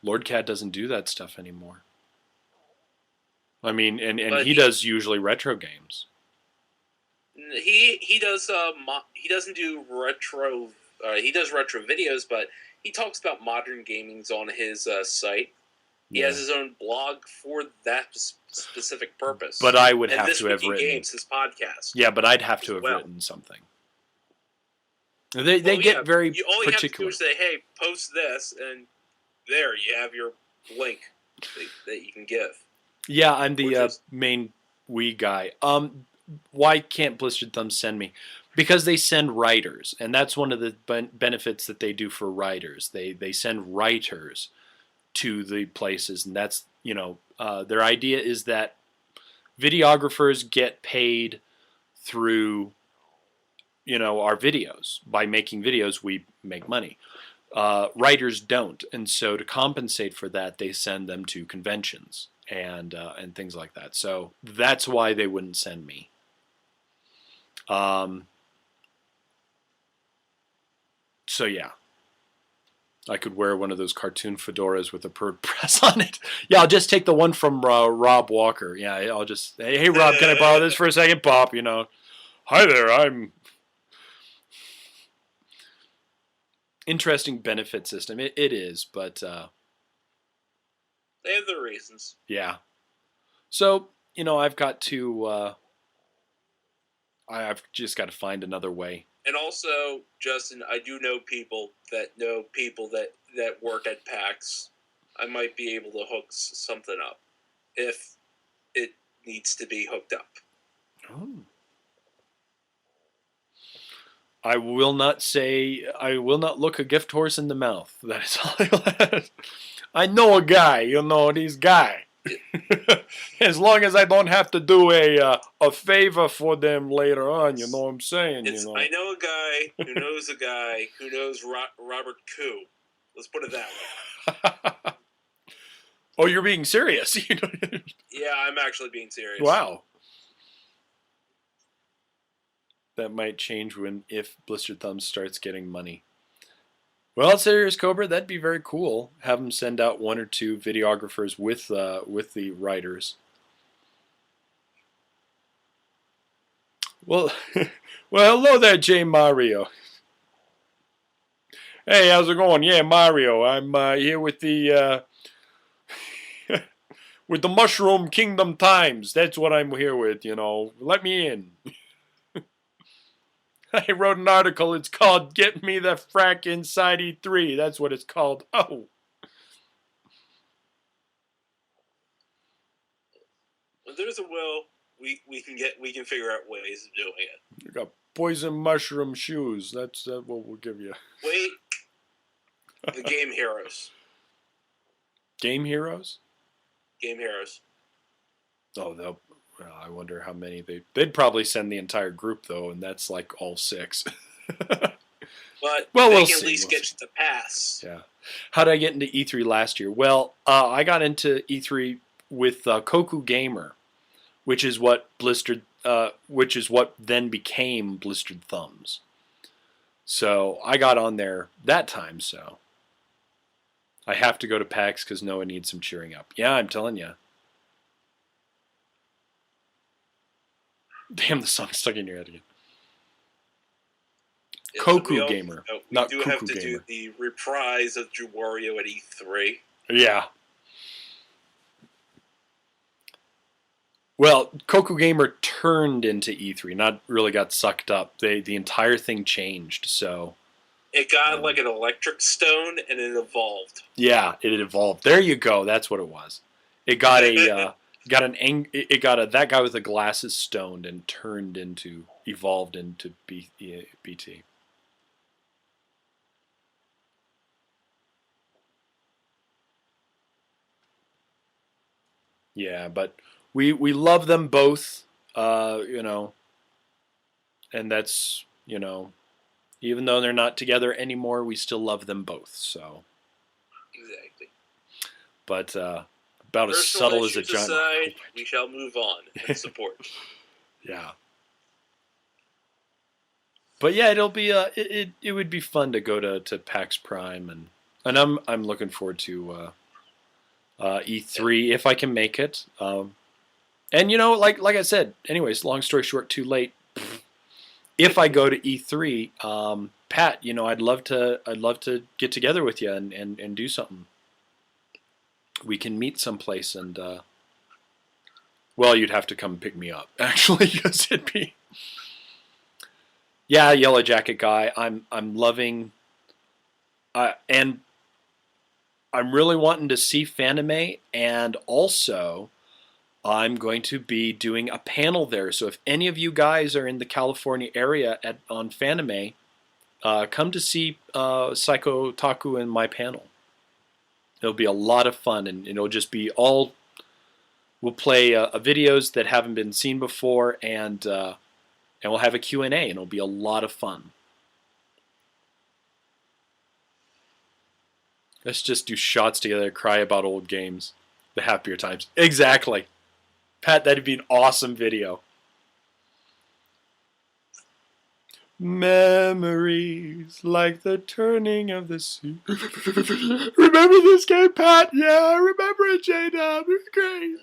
[SPEAKER 1] Lord Cat doesn't do that stuff anymore. I mean, and he does usually retro games.
[SPEAKER 2] He does he doesn't do retro. He does retro videos, but he talks about modern gamings on his site. He has his own blog for that specific purpose.
[SPEAKER 1] But I would have to have written
[SPEAKER 2] games, his podcast.
[SPEAKER 1] Yeah, but I'd have to have written something. They get very particular.
[SPEAKER 2] All you have to do is say, "Hey, post this," and there you have your link that you can give.
[SPEAKER 1] Yeah, I'm the main Wii guy. Why can't Blistered Thumbs send me? Because they send writers, and that's one of the benefits that they do for writers. They send writers to the places, and that's, their idea is that videographers get paid through, our videos. By making videos, we make money. Writers don't, and so to compensate for that, they send them to conventions and things like that. So that's why they wouldn't send me. So yeah, I could wear one of those cartoon fedoras with a bird press on it. Yeah, I'll just take the one from Rob Walker. Yeah, I'll just, hey Rob, can I borrow this for a second? Pop, hi there, I'm... Interesting benefit system. It is, but...
[SPEAKER 2] they have their reasons.
[SPEAKER 1] Yeah. So, I've got to... I've just got to find another way.
[SPEAKER 2] And also, Justin, I do know people that work at PAX. I might be able to hook something up if it needs to be hooked up.
[SPEAKER 1] Oh. I will not look a gift horse in the mouth. That is all I know a guy, this guy. As long as I don't have to do a favor for them later on, you know what I'm saying?
[SPEAKER 2] I know a guy who knows a guy who knows Robert Koo. Let's put it that way.
[SPEAKER 1] Oh, you're being serious?
[SPEAKER 2] Yeah, I'm actually being serious.
[SPEAKER 1] Wow. That might change if Blistered Thumbs starts getting money. Well, Serious Cobra, that'd be very cool. Have them send out one or two videographers with the writers. Well, hello there, JewWario. Hey, how's it going? Yeah, Mario. I'm here with the with the Mushroom Kingdom Times. That's what I'm here with. Let me in. I wrote an article. It's called "Get Me the Frack Inside E3." That's what it's called. Oh.
[SPEAKER 2] When there's a will, we can figure out ways of doing it.
[SPEAKER 1] You got poison mushroom shoes. That's what we'll give you.
[SPEAKER 2] Wait. The Game Heroes.
[SPEAKER 1] Game Heroes?
[SPEAKER 2] Game Heroes.
[SPEAKER 1] Oh, I wonder how many they'd probably send the entire group though, and that's like all 6.
[SPEAKER 2] But
[SPEAKER 1] well,
[SPEAKER 2] they
[SPEAKER 1] we'll
[SPEAKER 2] can
[SPEAKER 1] see.
[SPEAKER 2] At least get you to pass.
[SPEAKER 1] Yeah. How did I get into E3 last year? Well, I got into E3 with Koku Gamer, which is what then became Blistered Thumbs. So I got on there that time. So I have to go to PAX because Noah needs some cheering up. Yeah, I'm telling you. Damn, the song's stuck in your head again.
[SPEAKER 2] Yeah,
[SPEAKER 1] Koku Gamer, not
[SPEAKER 2] do
[SPEAKER 1] Cuckoo
[SPEAKER 2] have to
[SPEAKER 1] Gamer.
[SPEAKER 2] do the reprise of JewWario at E3.
[SPEAKER 1] Yeah. Well, Koku Gamer turned into E3, not really got sucked up. The entire thing changed, so...
[SPEAKER 2] It got like an electric stone, and it evolved.
[SPEAKER 1] Yeah, it evolved. There you go. That's what it was. It got that guy with the glasses stoned and evolved into BT. Yeah, but we love them both, and that's, Even though they're not together anymore, we still love them both. So,
[SPEAKER 2] Exactly.
[SPEAKER 1] but about as
[SPEAKER 2] Personal
[SPEAKER 1] subtle as a
[SPEAKER 2] issues
[SPEAKER 1] giant.
[SPEAKER 2] aside, we shall move on and support.
[SPEAKER 1] Yeah. But yeah, it'll be it would be fun to go to PAX Prime, and I'm looking forward to E3 if I can make it. And like I said, anyways, long story short, too late. If I go to E3, Pat, I'd love to get together with you and do something. We can meet someplace, and well, you'd have to come pick me up actually, because it'd be yeah, Yellow Jacket guy. I'm loving, and I'm really wanting to see Fanime, and also I'm going to be doing a panel there. So if any of you guys are in the California area on Fanime, come to see Psycho Taku and my panel. It'll be a lot of fun, and it'll just be all. We'll play videos that haven't been seen before, and we'll have a Q&A, and it'll be a lot of fun. Let's just do shots together, cry about old games, the happier times. Exactly. Pat, that'd be an awesome video. Memories like the turning of the sea. Remember this game, Pat? Yeah, I remember it, J-Dub. It was great.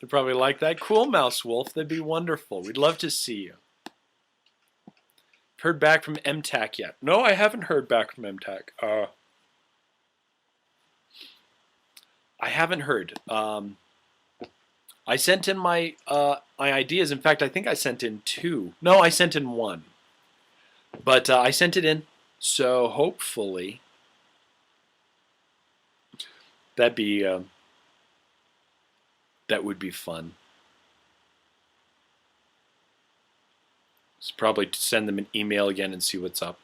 [SPEAKER 1] You'd probably like that. Cool, Mouse Wolf. That'd be wonderful. We'd love to see you. Heard back from MTAC yet? No, I haven't heard back from MTAC. I haven't heard. I sent in my ideas. In fact, I think I sent in 2. No, I sent in 1. But I sent it in. So hopefully that would be fun. So probably send them an email again and see what's up.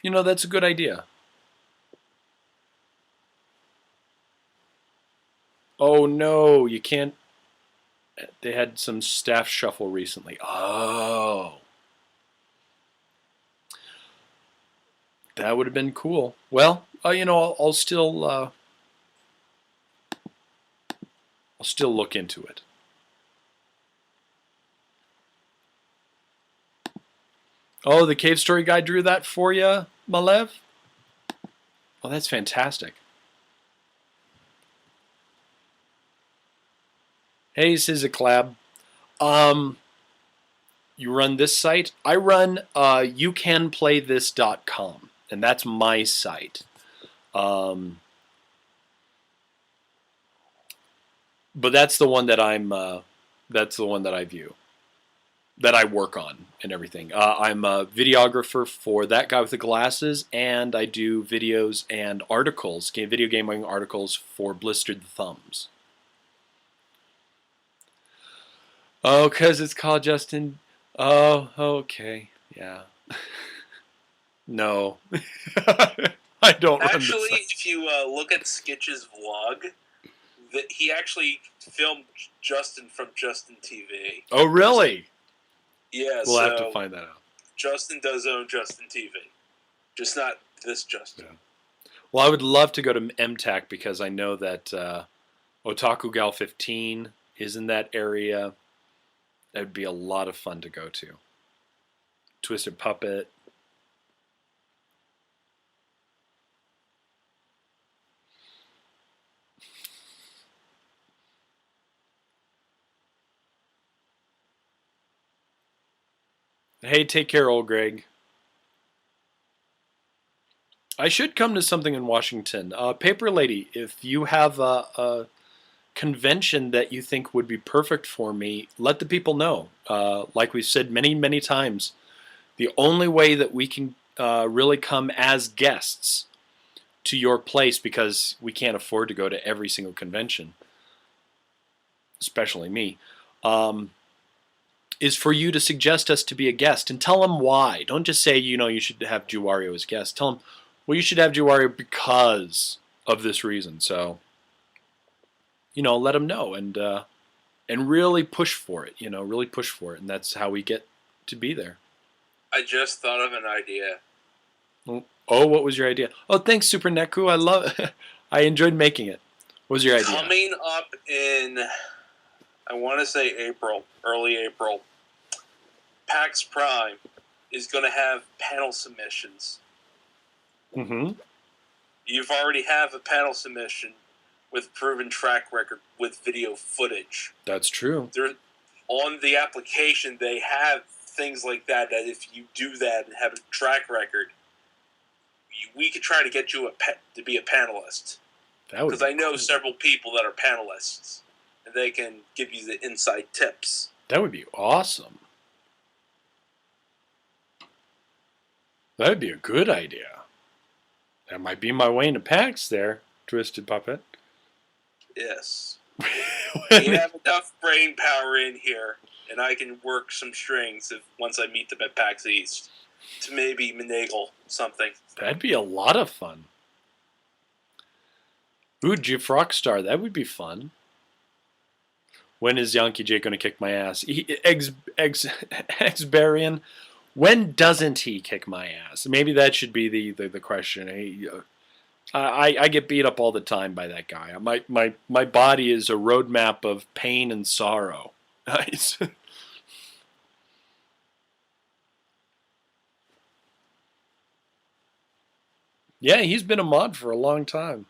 [SPEAKER 1] That's a good idea. Oh no, you can't. They had some staff shuffle recently. Oh. That would have been cool. Well, I'll still look into it. Oh, the Cave Story guy drew that for you, Malev? Oh, that's fantastic. Hey, Sizziclab. You run this site? I run youcanplaythis.com, and that's my site. But that's the one that that's the one that I view, that I work on and everything. I'm a videographer for That Guy with the Glasses, and I do videos and articles, video gaming articles for Blistered Thumbs. Oh, because it's called Justin. Oh, okay. Yeah. No. I don't
[SPEAKER 2] Actually,
[SPEAKER 1] run this.
[SPEAKER 2] if you look at Skitch's vlog, that he actually filmed Justin from Justin TV.
[SPEAKER 1] Oh, really?
[SPEAKER 2] Yeah,
[SPEAKER 1] We'll have to find that out.
[SPEAKER 2] Justin does own Justin TV. Just not this Justin.
[SPEAKER 1] Yeah. Well, I would love to go to MTAC because I know that Otaku Gal 15 is in that area. That would be a lot of fun to go to. Twisted Puppet. Hey, take care, old Greg. I should come to something in Washington. Paper Lady, if you have a convention that you think would be perfect for me, let the people know. Like we've said many, many times, the only way that we can really come as guests to your place, because we can't afford to go to every single convention, especially me, is for you to suggest us to be a guest and tell them why. Don't just say, you should have JewWario as a guest. Tell them, well, you should have JewWario because of this reason. So, let them know. And and really push for it. Really push for it, and that's how we get to be there.
[SPEAKER 2] I just thought of an idea.
[SPEAKER 1] Oh, what was your idea? Oh, thanks, Super Neku. I love. I enjoyed making it. What was your idea?
[SPEAKER 2] Coming up in, I want to say April, early April, PAX Prime is going to have panel submissions.
[SPEAKER 1] Mm-hmm.
[SPEAKER 2] You've already have a panel submission with proven track record with video footage.
[SPEAKER 1] That's true.
[SPEAKER 2] They're, on the application, they have things like that if you do that and have a track record, we could try to get you to be a panelist. Because I know several people that are panelists, and they can give you the inside tips.
[SPEAKER 1] That would be awesome. That would be a good idea. That might be my way into PAX there, Twisted Puppet.
[SPEAKER 2] Yes. We have enough brain power in here, and I can work some strings once I meet them at PAX East to maybe finagle something.
[SPEAKER 1] That'd be a lot of fun. Ooh, Jif Rockstar, that would be fun. When is Yankee J going to kick my ass? Exbarian, when doesn't he kick my ass? Maybe that should be the question. I get beat up all the time by that guy. My body is a roadmap of pain and sorrow. Yeah, he's been a mod for a long time.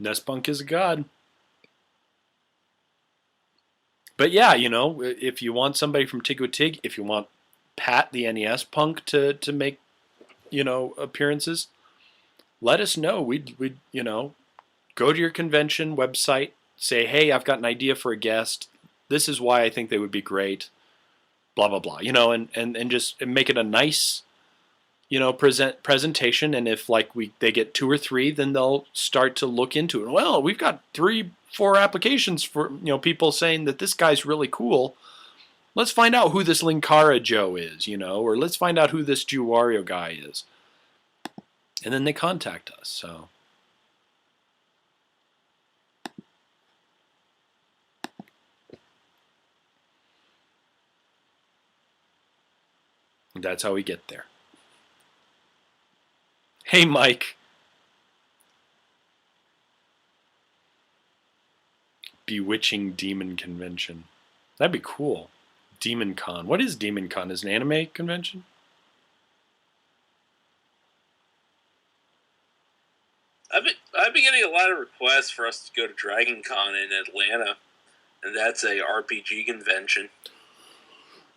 [SPEAKER 1] Nespunk is a god. But yeah, if you want somebody from Tig, if you want Pat the NES punk to make, appearances, let us know. We'd go to your convention website, say, hey, I've got an idea for a guest. This is why I think they would be great. Blah blah blah. And just make it a nice, presentation. And if they get 2 or 3, then they'll start to look into it. Well, we've got 3-4 applications for people saying that this guy's really cool. Let's find out who this Linkara Joe is, or let's find out who this JewWario guy is. And then they contact us. So that's how we get there. Hey, Mike. Bewitching Demon Convention. That'd be cool. Demon Con. What is Demon Con? Is it an anime convention?
[SPEAKER 2] I've been getting a lot of requests for us to go to Dragon Con in Atlanta, and that's a RPG convention.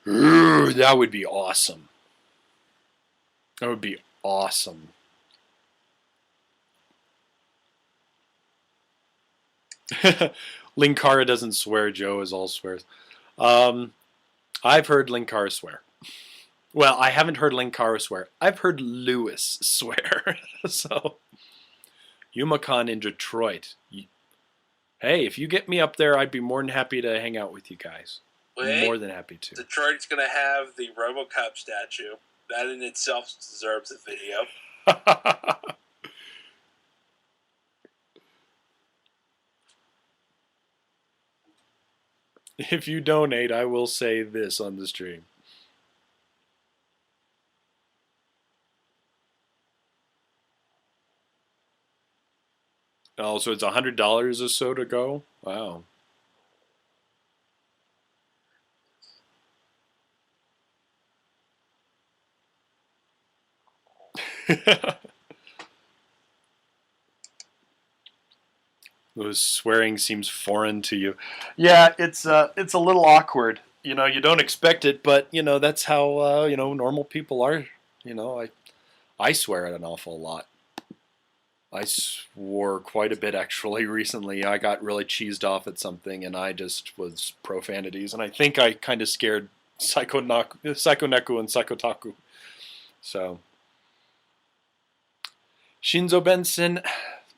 [SPEAKER 1] Ooh, that would be awesome. That would be awesome. Linkara doesn't swear. Joe is all swears. I've heard Linkara swear. Well, I haven't heard Linkara swear. I've heard Lewis swear. So, YumaCon in Detroit. Hey, if you get me up there, I'd be more than happy to hang out with you guys.
[SPEAKER 2] Wait,
[SPEAKER 1] more than happy to.
[SPEAKER 2] Detroit's going to have the RoboCop statue. That in itself deserves a video.
[SPEAKER 1] If you donate, I will say this on the stream. Oh, so it's $100 or so to go? Wow. Those swearing seems foreign to you. Yeah, it's a little awkward. You don't expect it, but that's how normal people are. I swear an awful lot. I swore quite a bit actually recently. I got really cheesed off at something, and I just was profanities, and I think I kind of scared Psycho Neku and Psychotaku. So, Shinzo Benson,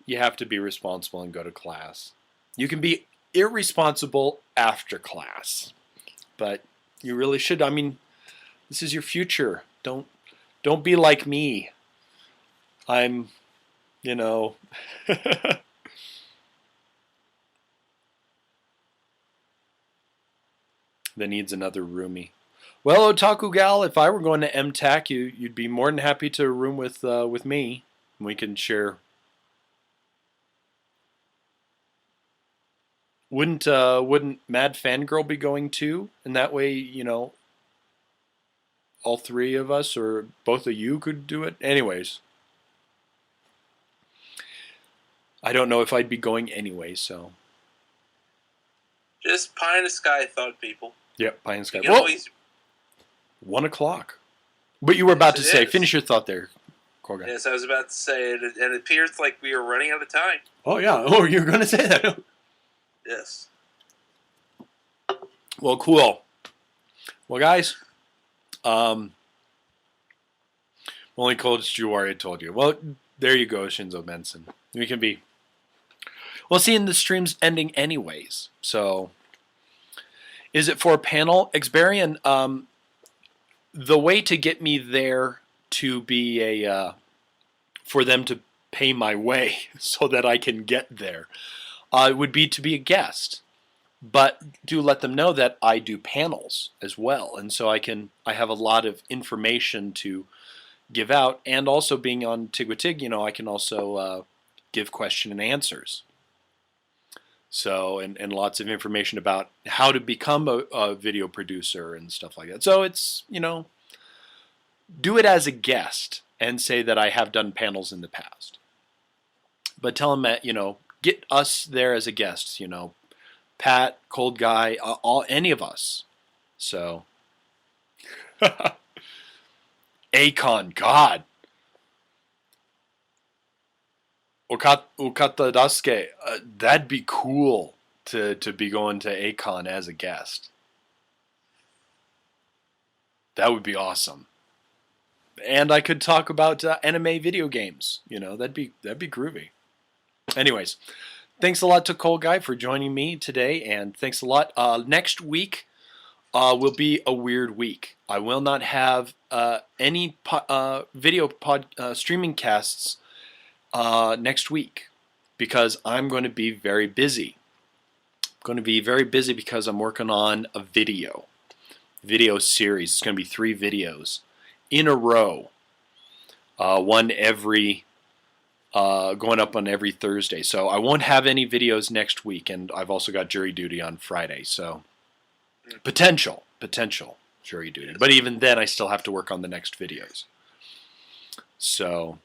[SPEAKER 1] you have to be responsible and go to class. You can be irresponsible after class, but you really should. I mean, this is your future. Don't be like me. I'm, that needs another roomie. Well, Otaku Gal, if I were going to MTAC, you'd be more than happy to room with me. We can share. Wouldn't Mad Fangirl be going too? And that way, all three of us or both of you could do it. Anyways, I don't know if I'd be going anyway. So
[SPEAKER 2] Just pie in the sky thought, people.
[SPEAKER 1] Yep, pie in the sky.
[SPEAKER 2] You can
[SPEAKER 1] Well,
[SPEAKER 2] always
[SPEAKER 1] 1:00. But you were about to
[SPEAKER 2] Yes, it
[SPEAKER 1] say,
[SPEAKER 2] is.
[SPEAKER 1] finish your thought there, Korga.
[SPEAKER 2] Yes, I was about to say it, and it appears like we are running out of time.
[SPEAKER 1] Oh yeah. Oh, you're going to say that.
[SPEAKER 2] Yes.
[SPEAKER 1] Well, cool. Well, guys, only cold as JewWario told you. Well, there you go, Shinzo Benson. We can be. Well, seeing the stream's ending anyways. So, is it for a panel? Xbarian, the way to get me there to be for them to pay my way so that I can get there would be to be a guest. But do let them know that I do panels as well, and so I have a lot of information to give out, and also being on Tigwatig, I can also give question and answers. So and lots of information about how to become a video producer and stuff like that. So it's do it as a guest and say that I have done panels in the past, but tell them that get us there as a guest. Pat, Cold Guy, any of us. So, Akon, God. Okata Daisuke, that'd be cool to be going to Akon as a guest. That would be awesome. And I could talk about anime video games. That'd be groovy. Anyways. Thanks a lot to Cold Guy for joining me today, and thanks a lot. Next week will be a weird week. I will not have any video streaming casts next week because I'm going to be very busy. I'm going to be very busy because I'm working on a video series. It's going to be 3 videos in a row, one every going up on every Thursday. So I won't have any videos next week, and I've also got jury duty on Friday. So potential jury duty. But even then, I still have to work on the next videos. So,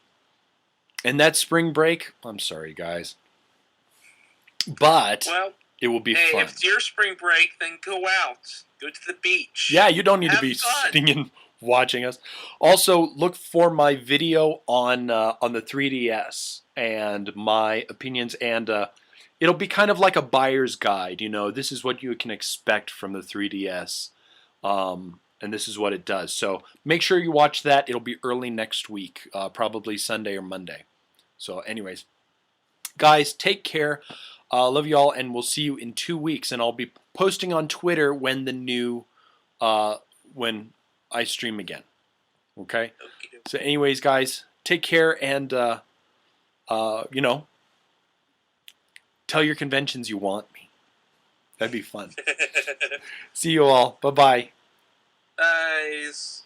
[SPEAKER 1] and that spring break, I'm sorry, guys. But it will be fun.
[SPEAKER 2] If it's your spring break, then go out. Go to the beach.
[SPEAKER 1] Yeah, you don't need to
[SPEAKER 2] Have
[SPEAKER 1] be
[SPEAKER 2] fun.
[SPEAKER 1] sitting and watching us. Also, look for my video on the 3DS and my opinions, and it'll be kind of like a buyer's guide. This is what you can expect from the 3DS, and this is what it does. So make sure you watch that. It'll be early next week, probably Sunday or Monday. So anyways, guys, take care. Love you all, and we'll see you in 2 weeks. And I'll be posting on Twitter when the new when I stream again. Okay? So anyways, guys, take care, and tell your conventions you want me. That'd be fun. See you all. Bye-bye.
[SPEAKER 2] Nice.